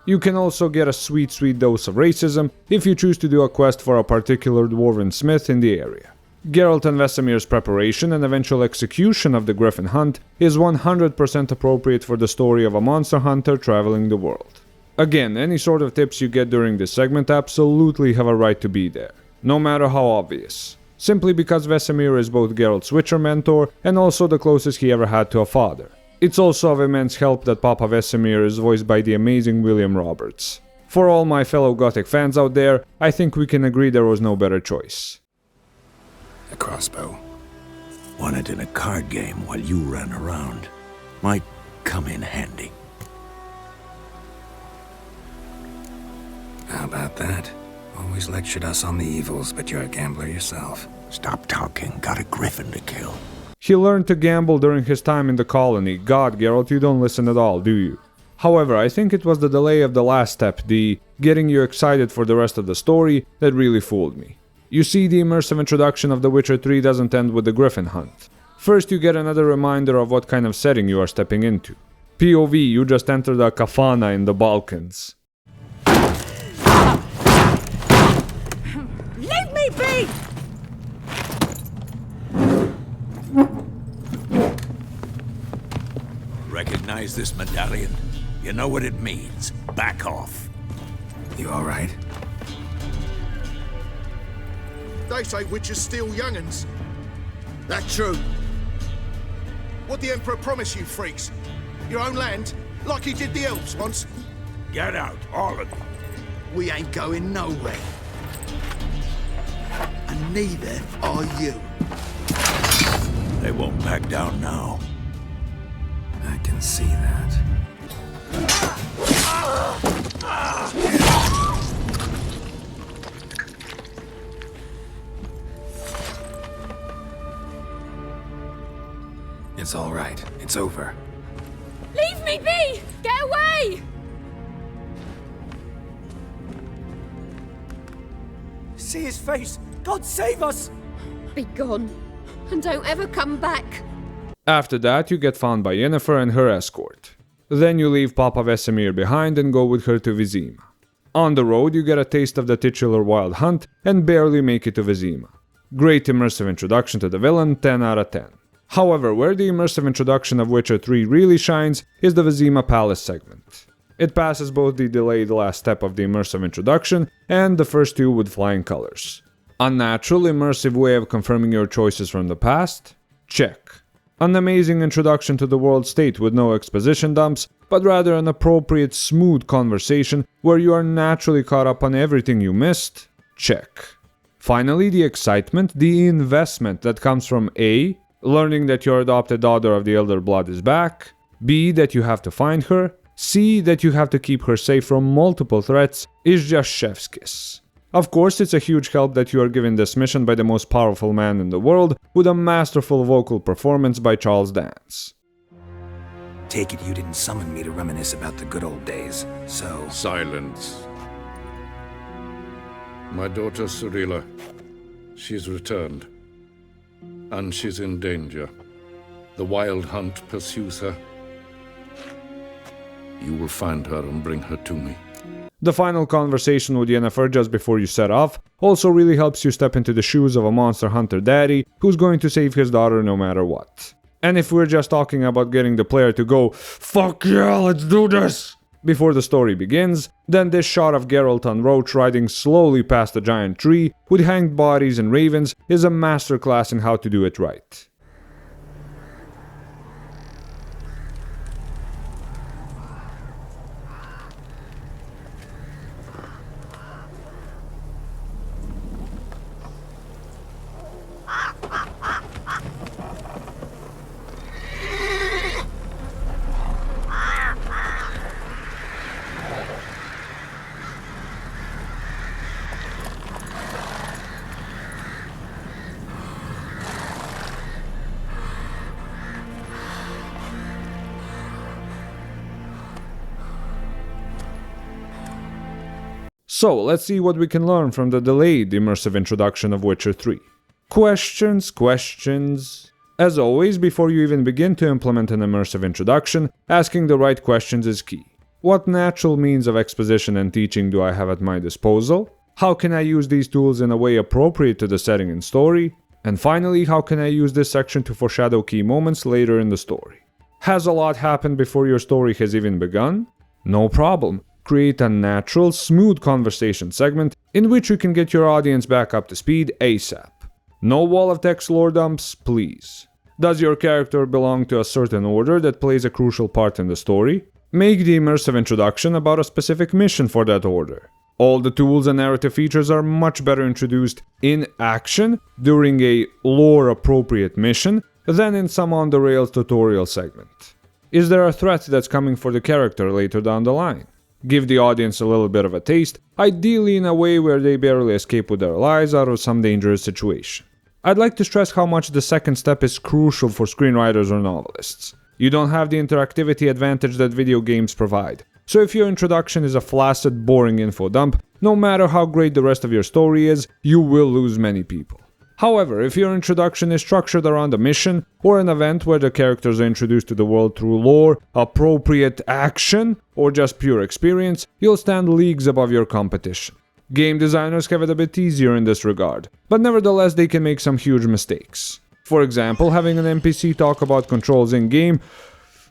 You can also get a sweet dose of racism if you choose to do a quest for a particular dwarven smith in the area. Geralt and Vesemir's preparation and eventual execution of the griffin hunt is 100% appropriate for the story of a monster hunter traveling the world. Again, any sort of tips you get during this segment absolutely have a right to be there, no matter how obvious, simply because Vesemir is both Geralt's Witcher mentor and also the closest he ever had to a father. It's also of immense help that Papa Vesemir is voiced by the amazing William Roberts. For all my fellow Gothic fans out there, I think we can agree there was no better choice. A crossbow. Won it in a card game while you ran around. Might come in handy. How about that? Always lectured us on the evils, but you're a gambler yourself. Stop talking, got a griffin to kill. He learned to gamble during his time in the colony. God, Geralt, you don't listen at all, do you? However, I think it was the delay of the last step, the getting you excited for the rest of the story, that really fooled me. You see, the immersive introduction of The Witcher 3 doesn't end with the griffin hunt. First you get another reminder of what kind of setting you are stepping into. POV, you just entered a kafana in the Balkans. Leave me be! Recognize this medallion? You know what it means. Back off. You alright? They say witches steal young'uns. That true? What the Emperor promised you freaks? Your own land? Like he did the elves once? Get out, all of you. We ain't going nowhere. And neither are you. They won't back down now. I can see that. It's all right. It's over. Leave me be! Get away! See his face! God save us! Be gone, and don't ever come back. After that, you get found by Yennefer and her escort. Then you leave Papa Vesemir behind and go with her to Vizima. On the road, you get a taste of the titular wild hunt and barely make it to Vizima. Great immersive introduction to the villain, 10 out of 10. However, where the immersive introduction of Witcher 3 really shines is the Vizima Palace segment. It passes both the delayed last step of the immersive introduction and the first two with flying colors. A natural, immersive way of confirming your choices from the past? Check. An amazing introduction to the world state with no exposition dumps, but rather an appropriate, smooth conversation where you are naturally caught up on everything you missed? Check. Finally, the excitement, the investment that comes from A, learning that your adopted daughter of the Elder Blood is back, B, that you have to find her, C, that you have to keep her safe from multiple threats, is just chef's kiss. Of course, it's a huge help that you are given this mission by the most powerful man in the world, with a masterful vocal performance by Charles Dance. Take it you didn't summon me to reminisce about the good old days, so... Silence. My daughter Cirilla, she's returned. And she's in danger. The wild hunt pursues her. You will find her and bring her to me. The final conversation with Yennefer just before you set off also really helps you step into the shoes of a monster hunter daddy who's going to save his daughter no matter what. And if we're just talking about getting the player to go, "Fuck yeah, let's do this!" before the story begins, then this shot of Geralt on Roach riding slowly past a giant tree with hanged bodies and ravens is a masterclass in how to do it right. So, let's see what we can learn from the delayed immersive introduction of Witcher 3. Questions. As always, before you even begin to implement an immersive introduction, asking the right questions is key. What natural means of exposition and teaching do I have at my disposal? How can I use these tools in a way appropriate to the setting and story? And finally, how can I use this section to foreshadow key moments later in the story? Has a lot happened before your story has even begun? No problem. Create a natural, smooth conversation segment in which you can get your audience back up to speed ASAP. No wall of text lore dumps, please. Does your character belong to a certain order that plays a crucial part in the story? Make the immersive introduction about a specific mission for that order. All the tools and narrative features are much better introduced in action during a lore-appropriate mission than in some on-the-rails tutorial segment. Is there a threat that's coming for the character later down the line? Give the audience a little bit of a taste, ideally in a way where they barely escape with their lives out of some dangerous situation. I'd like to stress how much the second step is crucial for screenwriters or novelists. You don't have the interactivity advantage that video games provide. So if your introduction is a flaccid, boring info dump, no matter how great the rest of your story is, you will lose many people. However, if your introduction is structured around a mission or an event where the characters are introduced to the world through lore, appropriate action, or just pure experience, you'll stand leagues above your competition. Game designers have it a bit easier in this regard, but nevertheless they can make some huge mistakes. For example, having an NPC talk about controls in-game,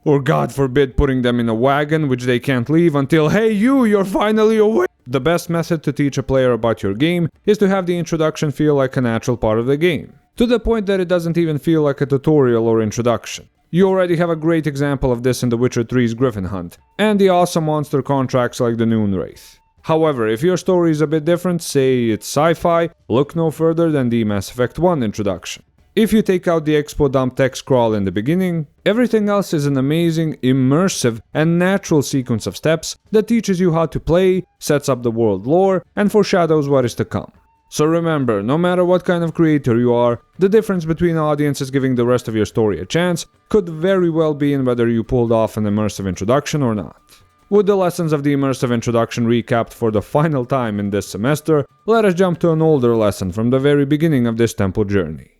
or God forbid putting them in a wagon which they can't leave until, hey you're finally awake! The best method to teach a player about your game is to have the introduction feel like a natural part of the game, to the point that it doesn't even feel like a tutorial or introduction. You already have a great example of this in The Witcher 3's Griffin Hunt, and the awesome monster contracts like the Noon Wraith. However, if your story is a bit different, say it's sci-fi, look no further than the Mass Effect 1 introduction. If you take out the expo dump text scroll in the beginning, everything else is an amazing, immersive, and natural sequence of steps that teaches you how to play, sets up the world lore, and foreshadows what is to come. So remember, no matter what kind of creator you are, the difference between audiences giving the rest of your story a chance could very well be in whether you pulled off an immersive introduction or not. With the lessons of the immersive introduction recapped for the final time in this semester, let us jump to an older lesson from the very beginning of this temple journey.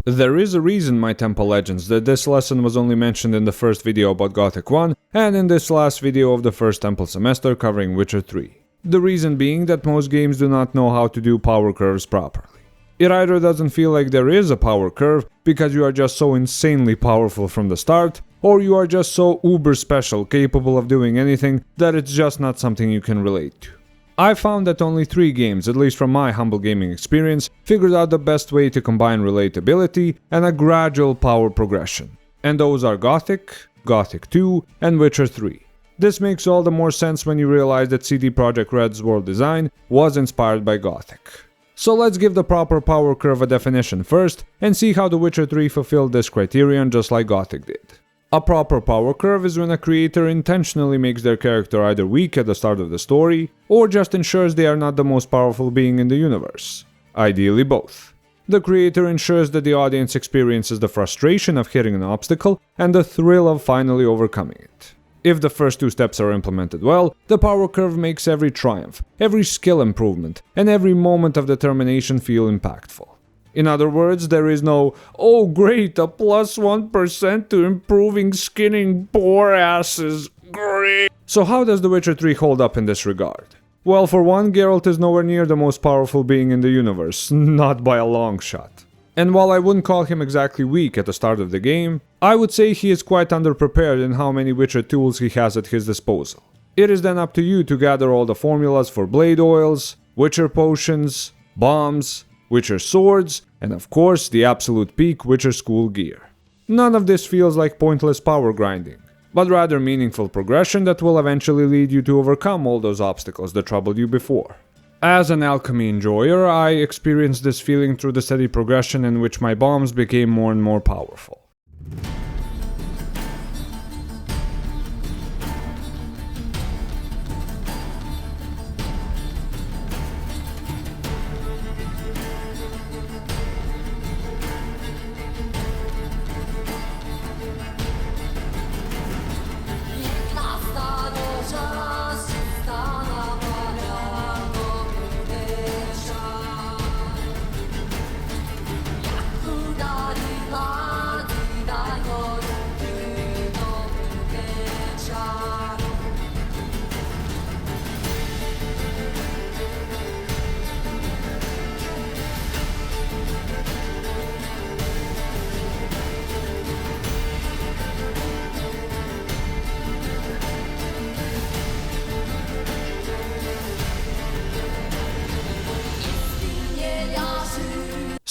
There is a reason, my Temple Legends, that this lesson was only mentioned in the first video about Gothic 1 and in this last video of the first Temple semester covering Witcher 3. The reason being that most games do not know how to do power curves properly. It either doesn't feel like there is a power curve because you are just so insanely powerful from the start, or you are just so uber special, capable of doing anything, that it's just not something you can relate to. I found that only 3 games, at least from my humble gaming experience, figured out the best way to combine relatability and a gradual power progression. And those are Gothic, Gothic 2, and Witcher 3. This makes all the more sense when you realize that CD Projekt Red's world design was inspired by Gothic. So let's give the proper power curve a definition first, and see how The Witcher 3 fulfilled this criterion just like Gothic did. A proper power curve is when a creator intentionally makes their character either weak at the start of the story, or just ensures they are not the most powerful being in the universe. Ideally both. The creator ensures that the audience experiences the frustration of hitting an obstacle and the thrill of finally overcoming it. If the first 2 steps are implemented well, the power curve makes every triumph, every skill improvement, and every moment of determination feel impactful. In other words, there is no, oh great, a plus 1% to improving skinning boar asses, great. So how does The Witcher 3 hold up in this regard? Well, for one, Geralt is nowhere near the most powerful being in the universe, not by a long shot. And while I wouldn't call him exactly weak at the start of the game, I would say he is quite underprepared in how many Witcher tools he has at his disposal. It is then up to you to gather all the formulas for blade oils, Witcher potions, bombs, Witcher swords, and of course the absolute peak Witcher school gear. None of this feels like pointless power grinding, but rather meaningful progression that will eventually lead you to overcome all those obstacles that troubled you before. As an alchemy enjoyer, I experienced this feeling through the steady progression in which my bombs became more and more powerful.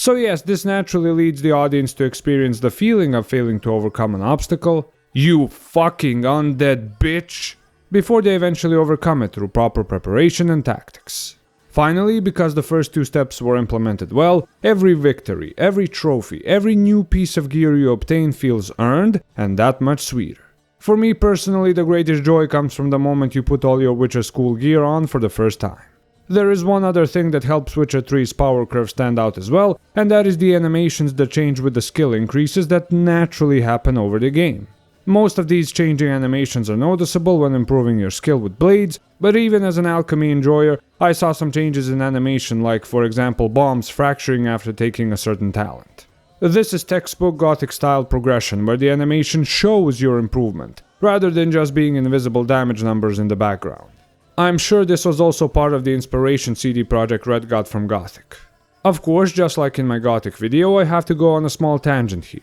So yes, this naturally leads the audience to experience the feeling of failing to overcome an obstacle, you fucking undead bitch, before they eventually overcome it through proper preparation and tactics. Finally, because the first two steps were implemented well, every victory, every trophy, every new piece of gear you obtain feels earned and that much sweeter. For me personally, the greatest joy comes from the moment you put all your Witcher School gear on for the first time. There is one other thing that helps Witcher 3's power curve stand out as well, and that is the animations that change with the skill increases that naturally happen over the game. Most of these changing animations are noticeable when improving your skill with blades, but even as an alchemy enjoyer, I saw some changes in animation, like for example bombs fracturing after taking a certain talent. This is textbook Gothic style progression where the animation shows your improvement, rather than just being invisible damage numbers in the background. I'm sure this was also part of the inspiration CD Projekt Red got from Gothic. Of course, just like in my Gothic video, I have to go on a small tangent here.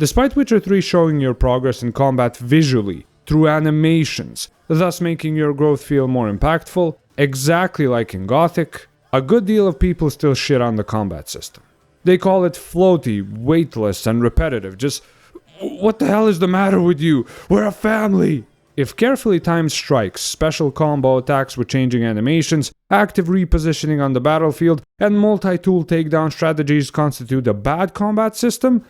Despite Witcher 3 showing your progress in combat visually, through animations, thus making your growth feel more impactful, exactly like in Gothic, a good deal of people still shit on the combat system. They call it floaty, weightless, and repetitive. Just, what the hell is the matter with you? We're a family! If carefully timed strikes, special combo attacks with changing animations, active repositioning on the battlefield, and multi-tool takedown strategies constitute a bad combat system,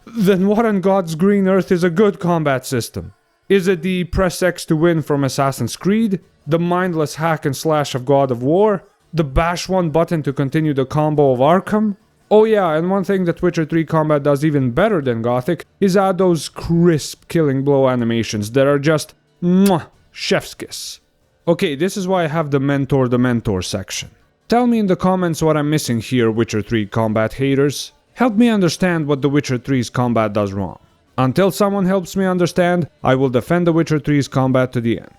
then what on God's green earth is a good combat system? Is it the press X to win from Assassin's Creed? The mindless hack and slash of God of War? The bash one button to continue the combo of Arkham? Oh yeah, and one thing that Witcher 3 combat does even better than Gothic is add those crisp killing blow animations that are just mwah, chef's kiss. Okay, this is why I have the mentor section. Tell me in the comments what I'm missing here, Witcher 3 combat haters. Help me understand what The Witcher 3's combat does wrong. Until someone helps me understand, I will defend The Witcher 3's combat to the end.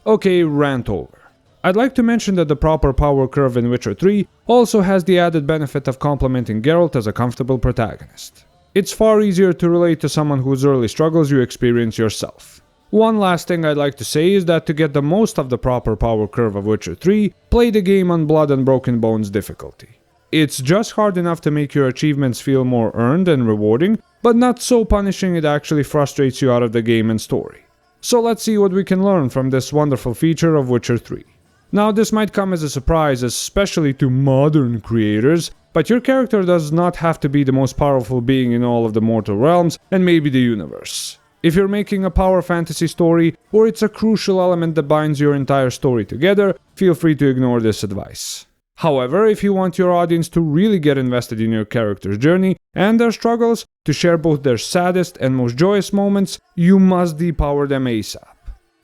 Okay, rant over. I'd like to mention that the proper power curve in Witcher 3 also has the added benefit of complementing Geralt as a comfortable protagonist. It's far easier to relate to someone whose early struggles you experience yourself. One last thing I'd like to say is that to get the most of the proper power curve of Witcher 3, play the game on Blood and Broken Bones difficulty. It's just hard enough to make your achievements feel more earned and rewarding, but not so punishing it actually frustrates you out of the game and story. So let's see what we can learn from this wonderful feature of Witcher 3. Now this might come as a surprise, especially to modern creators, but your character does not have to be the most powerful being in all of the mortal realms and maybe the universe. If you're making a power fantasy story, or it's a crucial element that binds your entire story together, feel free to ignore this advice. However, if you want your audience to really get invested in your character's journey and their struggles, to share both their saddest and most joyous moments, you must depower them ASAP.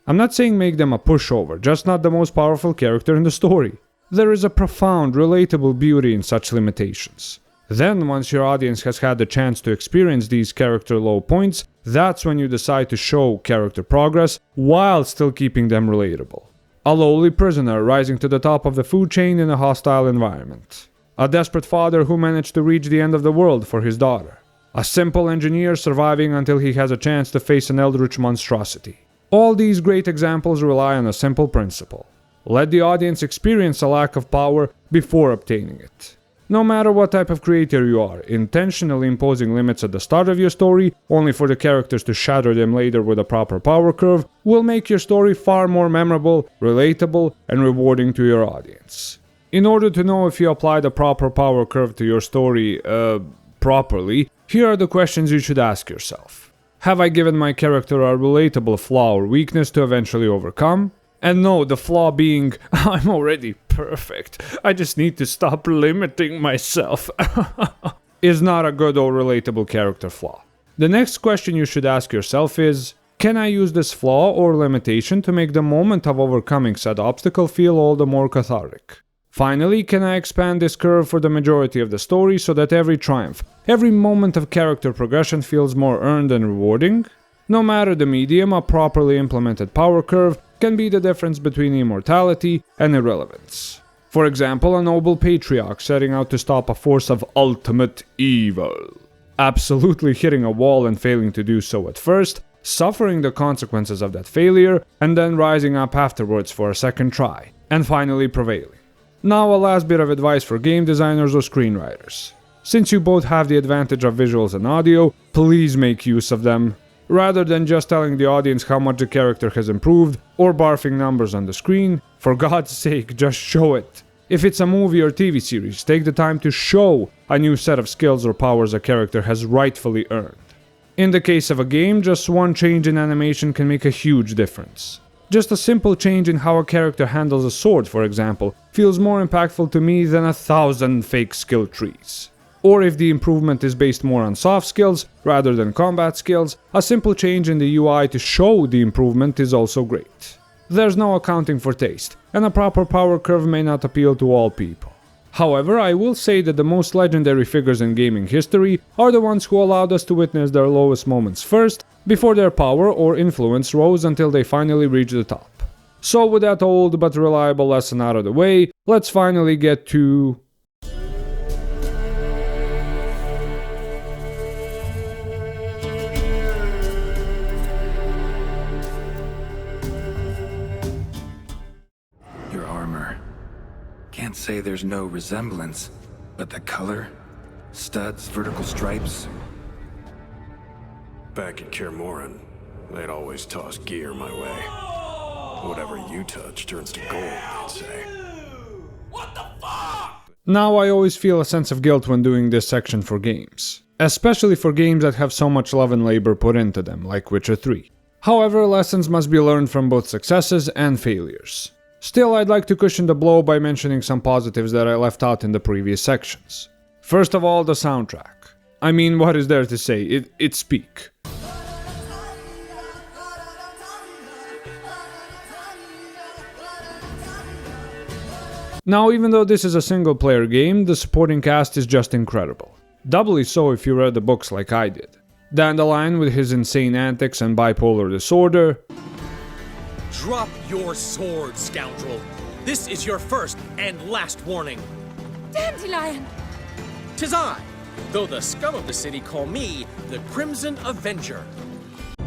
I'm not saying make them a pushover, just not the most powerful character in the story. There is a profound, relatable beauty in such limitations. Then, once your audience has had the chance to experience these character low points, that's when you decide to show character progress while still keeping them relatable. A lowly prisoner rising to the top of the food chain in a hostile environment. A desperate father who managed to reach the end of the world for his daughter. A simple engineer surviving until he has a chance to face an eldritch monstrosity. All these great examples rely on a simple principle. Let the audience experience a lack of power before obtaining it. No matter what type of creator you are, intentionally imposing limits at the start of your story, only for the characters to shatter them later with a proper power curve, will make your story far more memorable, relatable, and rewarding to your audience. In order to know if you apply the proper power curve to your story, properly, here are the questions you should ask yourself. Have I given my character a relatable flaw or weakness to eventually overcome? And no, the flaw being, I'm already perfect, I just need to stop limiting myself, is not a good or relatable character flaw. The next question you should ask yourself is, can I use this flaw or limitation to make the moment of overcoming said obstacle feel all the more cathartic? Finally, can I expand this curve for the majority of the story so that every triumph, every moment of character progression feels more earned and rewarding? No matter the medium, a properly implemented power curve can be the difference between immortality and irrelevance. For example, a noble patriarch setting out to stop a force of ultimate evil. Absolutely hitting a wall and failing to do so at first, suffering the consequences of that failure, and then rising up afterwards for a second try, and finally prevailing. Now a last bit of advice for game designers or screenwriters. Since you both have the advantage of visuals and audio, please make use of them. Rather than just telling the audience how much the character has improved, or barfing numbers on the screen, for God's sake, just show it. If it's a movie or TV series, take the time to show a new set of skills or powers a character has rightfully earned. In the case of a game, just one change in animation can make a huge difference. Just a simple change in how a character handles a sword, for example, feels more impactful to me than 1,000 fake skill trees. Or if the improvement is based more on soft skills rather than combat skills, a simple change in the UI to show the improvement is also great. There's no accounting for taste, and a proper power curve may not appeal to all people. However, I will say that the most legendary figures in gaming history are the ones who allowed us to witness their lowest moments first, before their power or influence rose until they finally reached the top. So with that old but reliable lesson out of the way, let's finally get to... Your armor. Can't say there's no resemblance, but the color, studs, vertical stripes. Back at Kaer Morhen, they'd always toss gear my way. Whatever you touch turns to gold, they'd say. Now I always feel a sense of guilt when doing this section for games. Especially for games that have so much love and labor put into them, like Witcher 3. However, lessons must be learned from both successes and failures. Still, I'd like to cushion the blow by mentioning some positives that I left out in the previous sections. First of all, the soundtrack. I mean, what is there to say? It's peak. Now, even though this is a single-player game, the supporting cast is just incredible. Doubly so if you read the books like I did. Dandelion with his insane antics and bipolar disorder. Drop your sword, scoundrel! This is your first and last warning. Dandelion! 'Tis I, though the scum of the city call me the Crimson Avenger.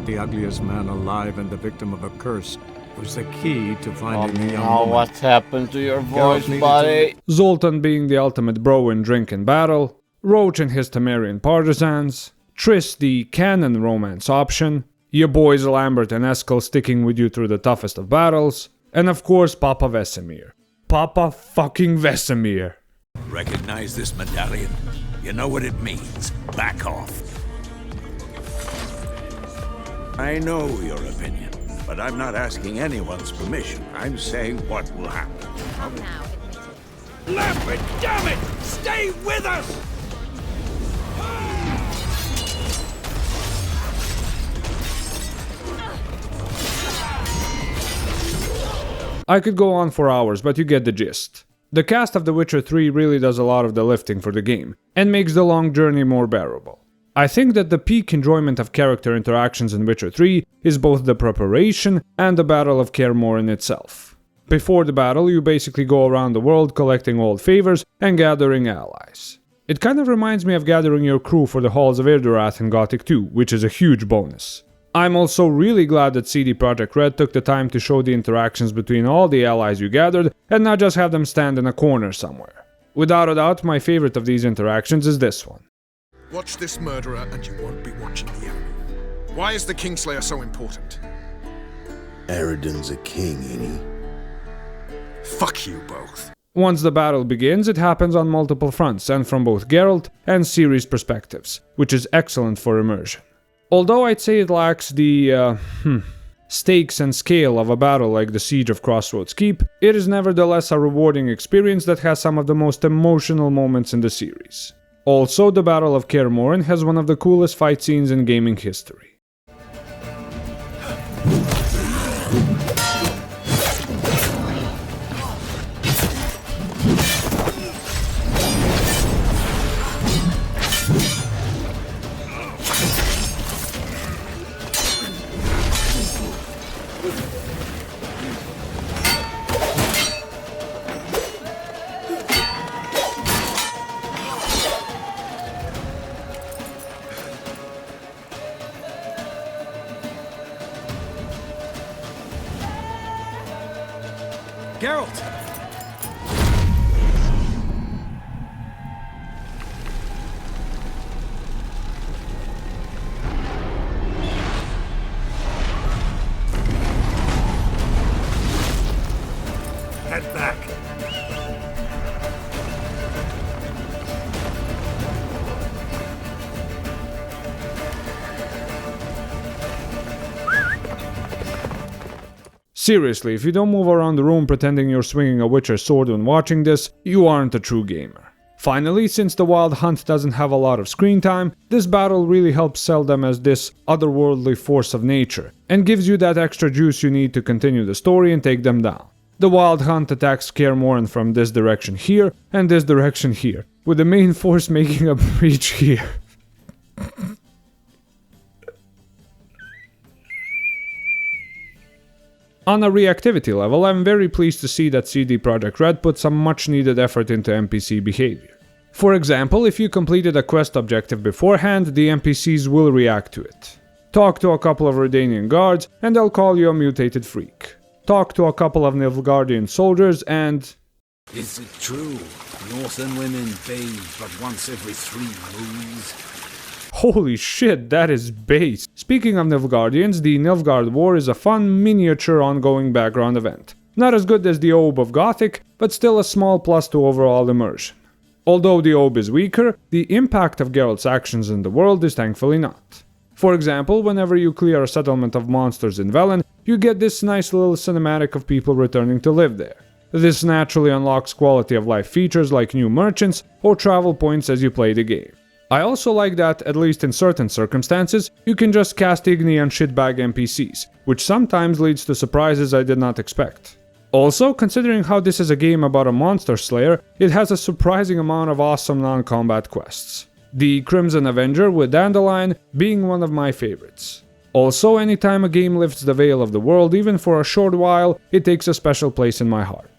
The ugliest man alive and the victim of a curse was the key to finding the young woman. What happened to your voice, buddy? Zoltan being the ultimate bro in drink and battle. Roach and his Temerian partisans. Triss the canon romance option. Your boys Lambert and Eskel sticking with you through the toughest of battles. And of course Papa Vesemir. Papa fucking Vesemir. Recognize this medallion? You know what it means. Back off. I know your opinion, but I'm not asking anyone's permission. I'm saying what will happen. Come now, admit it. Lambert, damn it! Stay with us! I could go on for hours, but you get the gist. The cast of The Witcher 3 really does a lot of the lifting for the game, and makes the long journey more bearable. I think that the peak enjoyment of character interactions in Witcher 3 is both the preparation and the Battle of Kaer Morhen itself. Before the battle, you basically go around the world collecting old favors and gathering allies. It kind of reminds me of gathering your crew for the Halls of Irdurath in Gothic 2, which is a huge bonus. I'm also really glad that CD Projekt Red took the time to show the interactions between all the allies you gathered and not just have them stand in a corner somewhere. Without a doubt, my favorite of these interactions is this one. Watch this murderer and you won't be watching the enemy. Why is the Kingslayer so important? Eridan's a king, ain't he? Fuck you both. Once the battle begins, it happens on multiple fronts and from both Geralt and Ciri's perspectives, which is excellent for immersion. Although I'd say it lacks the, stakes and scale of a battle like the Siege of Crossroads Keep, it is nevertheless a rewarding experience that has some of the most emotional moments in the series. Also, the Battle of Kaer Morhen has one of the coolest fight scenes in gaming history. Geralt! Seriously, if you don't move around the room pretending you're swinging a Witcher sword when watching this, you aren't a true gamer. Finally, since the Wild Hunt doesn't have a lot of screen time, this battle really helps sell them as this otherworldly force of nature, and gives you that extra juice you need to continue the story and take them down. The Wild Hunt attacks Kaer Morhen from this direction here, and this direction here, with the main force making a breach here. On a reactivity level, I'm very pleased to see that CD Projekt Red put some much needed effort into NPC behavior. For example, if you completed a quest objective beforehand, the NPCs will react to it. Talk to a couple of Redanian guards and they'll call you a mutated freak. Talk to a couple of Nilfgaardian soldiers and... Is it true? Northern women bathe but once every 3 moons? Holy shit, that is base. Speaking of Nilfgaardians, the Nilfgaard War is a fun, miniature ongoing background event. Not as good as the Obe of Gothic, but still a small plus to overall immersion. Although the Obe is weaker, the impact of Geralt's actions in the world is thankfully not. For example, whenever you clear a settlement of monsters in Velen, you get this nice little cinematic of people returning to live there. This naturally unlocks quality of life features like new merchants or travel points as you play the game. I also like that, at least in certain circumstances, you can just cast Igni and shitbag NPCs, which sometimes leads to surprises I did not expect. Also, considering how this is a game about a monster slayer, it has a surprising amount of awesome non-combat quests. The Crimson Avenger with Dandelion being one of my favorites. Also, anytime a game lifts the veil of the world, even for a short while, it takes a special place in my heart.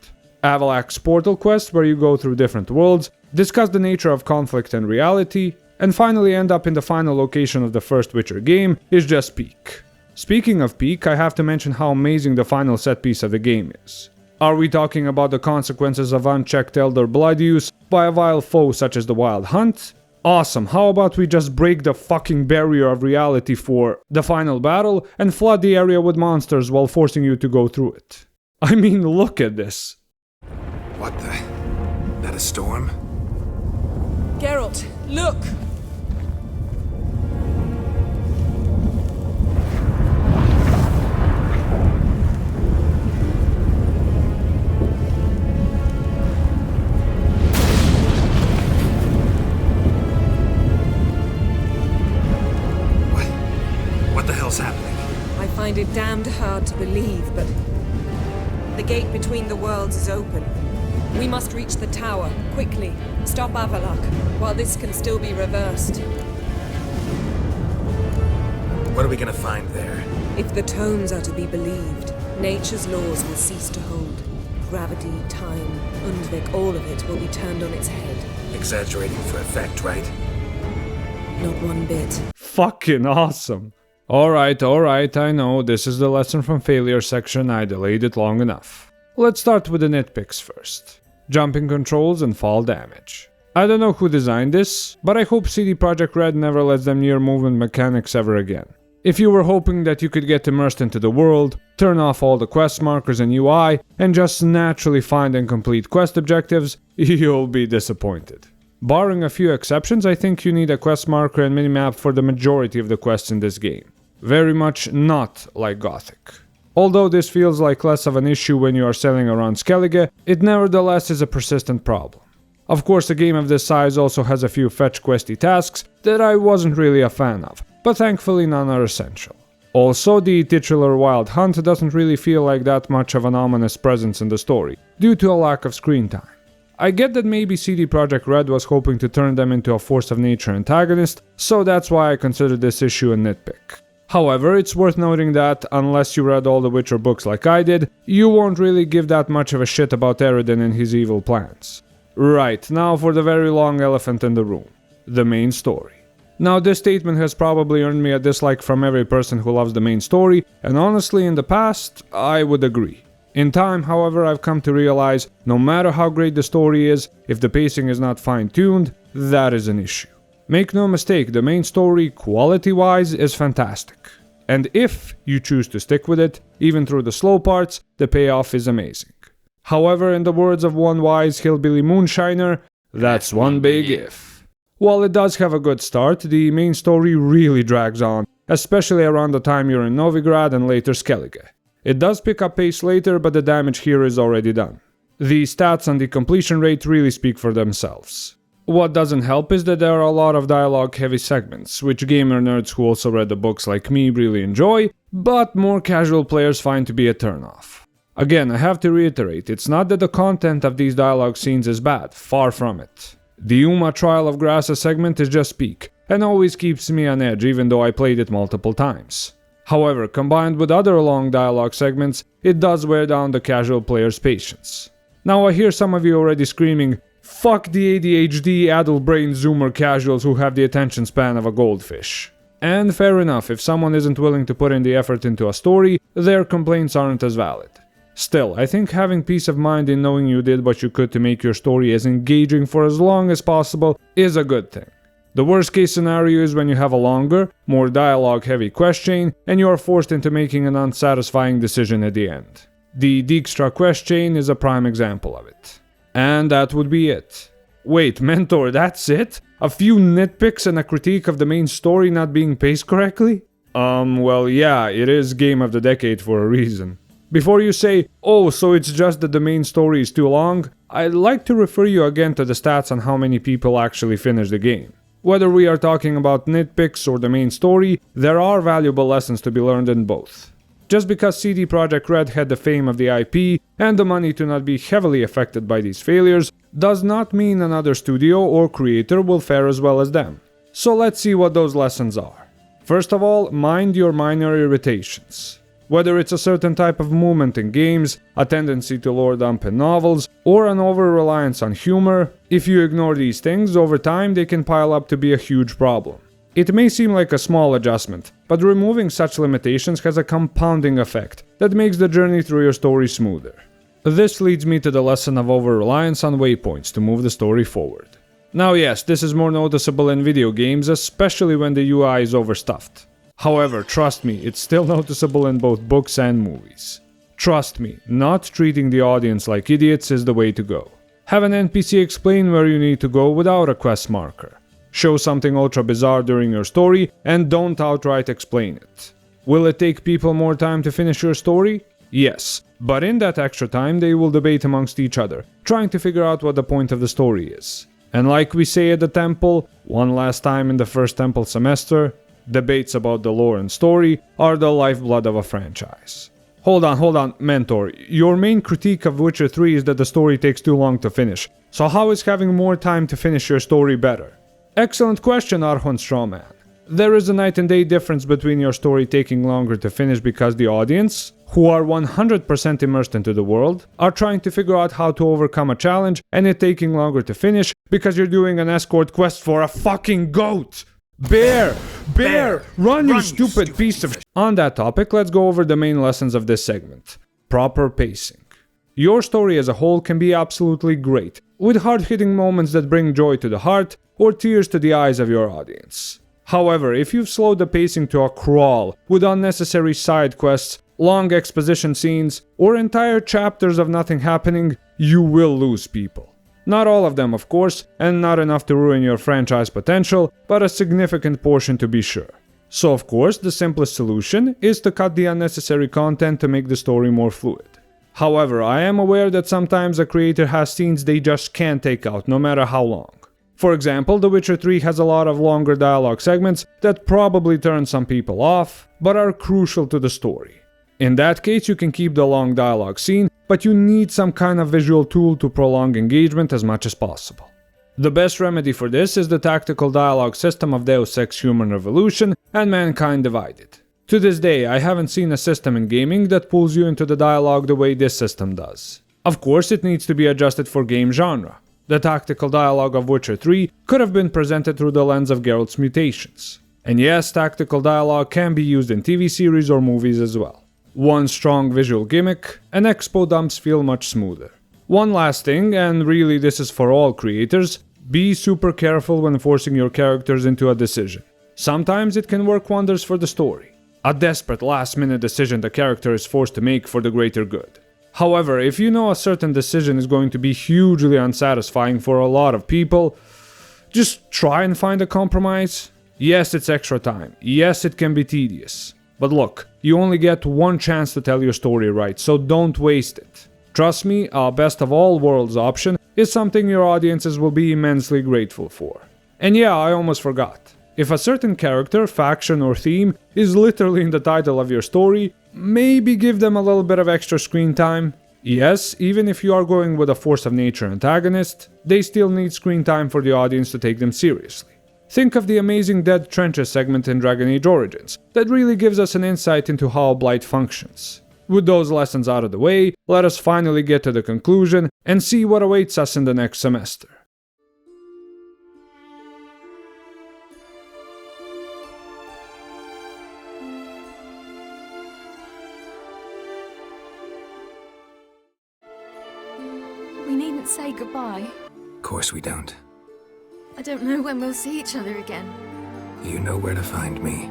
Avalak's Portal quest, where you go through different worlds, discuss the nature of conflict and reality, and finally end up in the final location of the first Witcher game, is just peak. Speaking of peak, I have to mention how amazing the final set piece of the game is. Are we talking about the consequences of unchecked Elder Blood use by a vile foe such as the Wild Hunt? Awesome, how about we just break the fucking barrier of reality for the final battle and flood the area with monsters while forcing you to go through it? I mean, look at this. What the? That a storm? Geralt, look! What the hell's happening? I find it damned hard to believe, but the gate between the worlds is open. We must reach the tower, quickly. Stop Avalak, while this can still be reversed. What are we gonna find there? If the tomes are to be believed, nature's laws will cease to hold. Gravity, time, Undvik, all of it will be turned on its head. Exaggerating for effect, right? Not one bit. Fucking awesome. Alright, I know, this is the lesson from failure section, I delayed it long enough. Let's start with the nitpicks first. Jumping controls and fall damage. I don't know who designed this, but I hope CD Projekt Red never lets them near movement mechanics ever again. If you were hoping that you could get immersed into the world, turn off all the quest markers and UI, and just naturally find and complete quest objectives, you'll be disappointed. Barring a few exceptions, I think you need a quest marker and minimap for the majority of the quests in this game. Very much not like Gothic. Although this feels like less of an issue when you are sailing around Skellige, it nevertheless is a persistent problem. Of course, a game of this size also has a few fetch questy tasks that I wasn't really a fan of, but thankfully none are essential. Also, the titular Wild Hunt doesn't really feel like that much of an ominous presence in the story, due to a lack of screen time. I get that maybe CD Projekt Red was hoping to turn them into a force of nature antagonist, so that's why I consider this issue a nitpick. However, it's worth noting that, unless you read all the Witcher books like I did, you won't really give that much of a shit about Eredin and his evil plans. Right, now for the very long elephant in the room. The main story. Now this statement has probably earned me a dislike from every person who loves the main story, and honestly in the past, I would agree. In time, however, I've come to realize, no matter how great the story is, if the pacing is not fine-tuned, that is an issue. Make no mistake, the main story, quality-wise, is fantastic. And if you choose to stick with it, even through the slow parts, the payoff is amazing. However, in the words of one wise hillbilly moonshiner, that's one big if. While it does have a good start, the main story really drags on, especially around the time you're in Novigrad and later Skellige. It does pick up pace later, but the damage here is already done. The stats and the completion rate really speak for themselves. What doesn't help is that there are a lot of dialogue-heavy segments, which gamer nerds who also read the books like me really enjoy, but more casual players find to be a turnoff. Again, I have to reiterate, it's not that the content of these dialogue scenes is bad, far from it. The Uma Trial of Grassa segment is just peak, and always keeps me on edge even though I played it multiple times. However, combined with other long dialogue segments, it does wear down the casual player's patience. Now I hear some of you already screaming, "Fuck the ADHD, addle-brained zoomer casuals who have the attention span of a goldfish." And fair enough, if someone isn't willing to put in the effort into a story, their complaints aren't as valid. Still, I think having peace of mind in knowing you did what you could to make your story as engaging for as long as possible is a good thing. The worst case scenario is when you have a longer, more dialogue-heavy quest chain, and you are forced into making an unsatisfying decision at the end. The Dijkstra quest chain is a prime example of it. And that would be it. Wait, Mentor, that's it? A few nitpicks and a critique of the main story not being paced correctly? Well yeah, it is Game of the Decade for a reason. Before you say, "Oh, so it's just that the main story is too long," I'd like to refer you again to the stats on how many people actually finish the game. Whether we are talking about nitpicks or the main story, there are valuable lessons to be learned in both. Just because CD Projekt Red had the fame of the IP and the money to not be heavily affected by these failures, does not mean another studio or creator will fare as well as them. So let's see what those lessons are. First of all, mind your minor irritations. Whether it's a certain type of movement in games, a tendency to lore dump in novels, or an over-reliance on humor, if you ignore these things, over time they can pile up to be a huge problem. It may seem like a small adjustment, but removing such limitations has a compounding effect that makes the journey through your story smoother. This leads me to the lesson of over-reliance on waypoints to move the story forward. Now yes, this is more noticeable in video games, especially when the UI is overstuffed. However, trust me, it's still noticeable in both books and movies. Trust me, not treating the audience like idiots is the way to go. Have an NPC explain where you need to go without a quest marker. Show something ultra bizarre during your story and don't outright explain it. Will it take people more time to finish your story? Yes, but in that extra time they will debate amongst each other, trying to figure out what the point of the story is. And like we say at the temple, one last time in the first temple semester, debates about the lore and story are the lifeblood of a franchise. Hold on, Mentor. Your main critique of Witcher 3 is that the story takes too long to finish. So how is having more time to finish your story better? Excellent question, Archon Strawman. There is a night and day difference between your story taking longer to finish because the audience, who are 100% immersed into the world, are trying to figure out how to overcome a challenge, and it taking longer to finish because you're doing an escort quest for a fucking goat! Bear! Run, you stupid piece of... On that topic, let's go over the main lessons of this segment. Proper pacing. Your story as a whole can be absolutely great, with hard-hitting moments that bring joy to the heart or tears to the eyes of your audience. However, if you've slowed the pacing to a crawl, with unnecessary side quests, long exposition scenes, or entire chapters of nothing happening, you will lose people. Not all of them, of course, and not enough to ruin your franchise potential, but a significant portion to be sure. So of course, the simplest solution is to cut the unnecessary content to make the story more fluid. However, I am aware that sometimes a creator has scenes they just can't take out, no matter how long. For example, The Witcher 3 has a lot of longer dialogue segments that probably turn some people off, but are crucial to the story. In that case, you can keep the long dialogue scene, but you need some kind of visual tool to prolong engagement as much as possible. The best remedy for this is the tactical dialogue system of Deus Ex Human Revolution and Mankind Divided. To this day, I haven't seen a system in gaming that pulls you into the dialogue the way this system does. Of course, it needs to be adjusted for game genre. The tactical dialogue of Witcher 3 could have been presented through the lens of Geralt's mutations. And yes, tactical dialogue can be used in TV series or movies as well. One strong visual gimmick, and expo dumps feel much smoother. One last thing, and really this is for all creators, be super careful when forcing your characters into a decision. Sometimes it can work wonders for the story. A desperate last-minute decision the character is forced to make for the greater good. However, if you know a certain decision is going to be hugely unsatisfying for a lot of people, just try and find a compromise. Yes, it's extra time. Yes, it can be tedious. But look, you only get one chance to tell your story right, so don't waste it. Trust me, our best of all worlds option is something your audiences will be immensely grateful for. And yeah, I almost forgot. If a certain character, faction, or theme is literally in the title of your story, maybe give them a little bit of extra screen time. Yes, even if you are going with a force of nature antagonist, they still need screen time for the audience to take them seriously. Think of the amazing Dead Trenches segment in Dragon Age Origins, that really gives us an insight into how Blight functions. With those lessons out of the way, let us finally get to the conclusion and see what awaits us in the next semester. We needn't say goodbye. Of course we don't. I don't know when we'll see each other again. You know where to find me.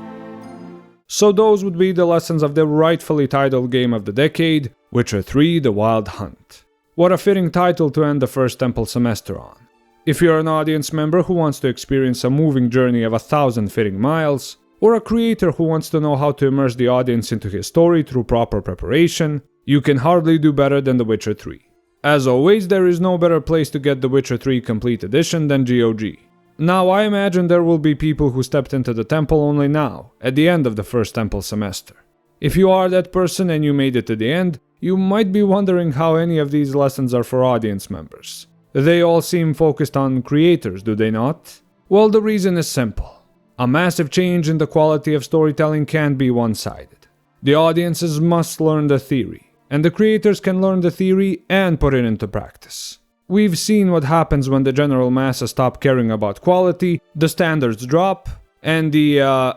So those would be the lessons of the rightfully titled game of the decade, Witcher 3: The Wild Hunt. What a fitting title to end the first Temple semester on. If you're an audience member who wants to experience a moving journey of 1,000 fitting miles, or a creator who wants to know how to immerse the audience into his story through proper preparation, you can hardly do better than The Witcher 3. As always, there is no better place to get The Witcher 3 Complete Edition than GOG. Now, I imagine there will be people who stepped into the temple only now, at the end of the first temple semester. If you are that person and you made it to the end, you might be wondering how any of these lessons are for audience members. They all seem focused on creators, do they not? Well, the reason is simple. A massive change in the quality of storytelling can't be one-sided. The audiences must learn the theory, and the creators can learn the theory and put it into practice. We've seen what happens when the general masses stop caring about quality, the standards drop, and the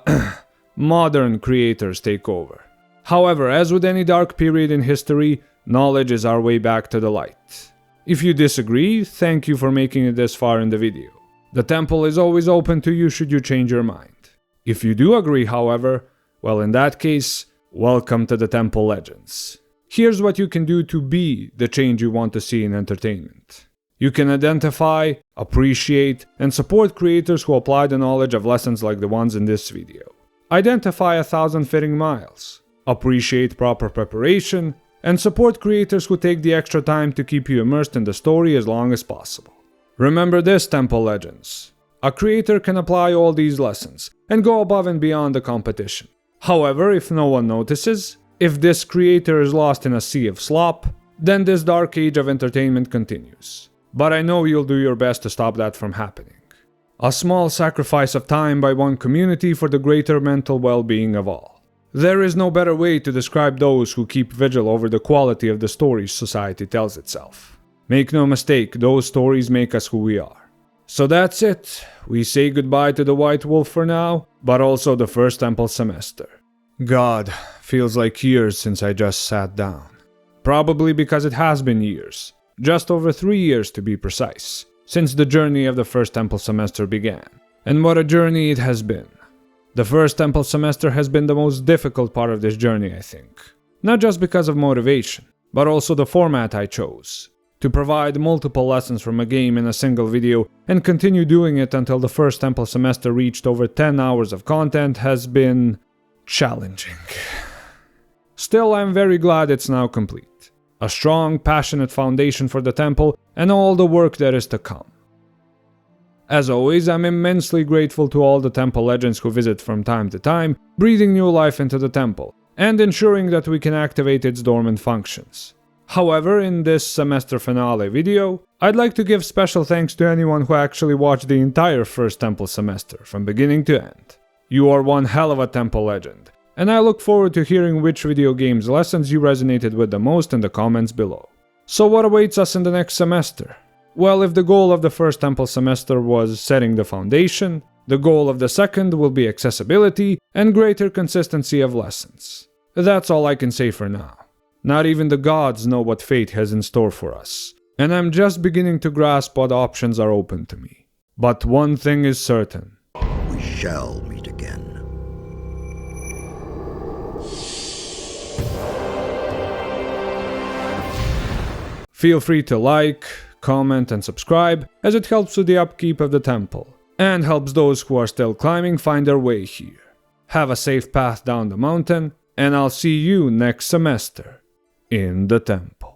modern creators take over. However, as with any dark period in history, knowledge is our way back to the light. If you disagree, thank you for making it this far in the video. The temple is always open to you should you change your mind. If you do agree, however, well, in that case, welcome to the Temple Legends. Here's what you can do to be the change you want to see in entertainment. You can identify, appreciate, and support creators who apply the knowledge of lessons like the ones in this video. Identify 1,000 fitting miles. Appreciate proper preparation, and support creators who take the extra time to keep you immersed in the story as long as possible. Remember this, Temple Legends. A creator can apply all these lessons and go above and beyond the competition. However, if no one notices, if this creator is lost in a sea of slop, then this dark age of entertainment continues. But I know you'll do your best to stop that from happening. A small sacrifice of time by one community for the greater mental well-being of all. There is no better way to describe those who keep vigil over the quality of the stories society tells itself. Make no mistake, those stories make us who we are. So that's it. We say goodbye to the White Wolf for now, but also the first Temple semester. God, feels like years since I just sat down. Probably because it has been years. Just over 3 years to be precise, since the journey of the first Temple semester began. And what a journey it has been. The first Temple semester has been the most difficult part of this journey, I think. Not just because of motivation, but also the format I chose. To provide multiple lessons from a game in a single video and continue doing it until the first Temple semester reached over 10 hours of content has been challenging. Still, I'm very glad it's now complete. A strong, passionate foundation for the temple and all the work that is to come. As always, I'm immensely grateful to all the temple legends who visit from time to time, breathing new life into the temple, and ensuring that we can activate its dormant functions. However, in this semester finale video, I'd like to give special thanks to anyone who actually watched the entire first temple semester, from beginning to end. You are one hell of a temple legend, and I look forward to hearing which video games lessons you resonated with the most in the comments below. So what awaits us in the next semester? Well, if the goal of the first temple semester was setting the foundation, the goal of the second will be accessibility and greater consistency of lessons. That's all I can say for now. Not even the gods know what fate has in store for us, and I'm just beginning to grasp what options are open to me. But one thing is certain. We shall meet again. Feel free to like, comment, and subscribe, as it helps with the upkeep of the temple, and helps those who are still climbing find their way here. have a safe path down the mountain, and I'll see you next semester in the temple.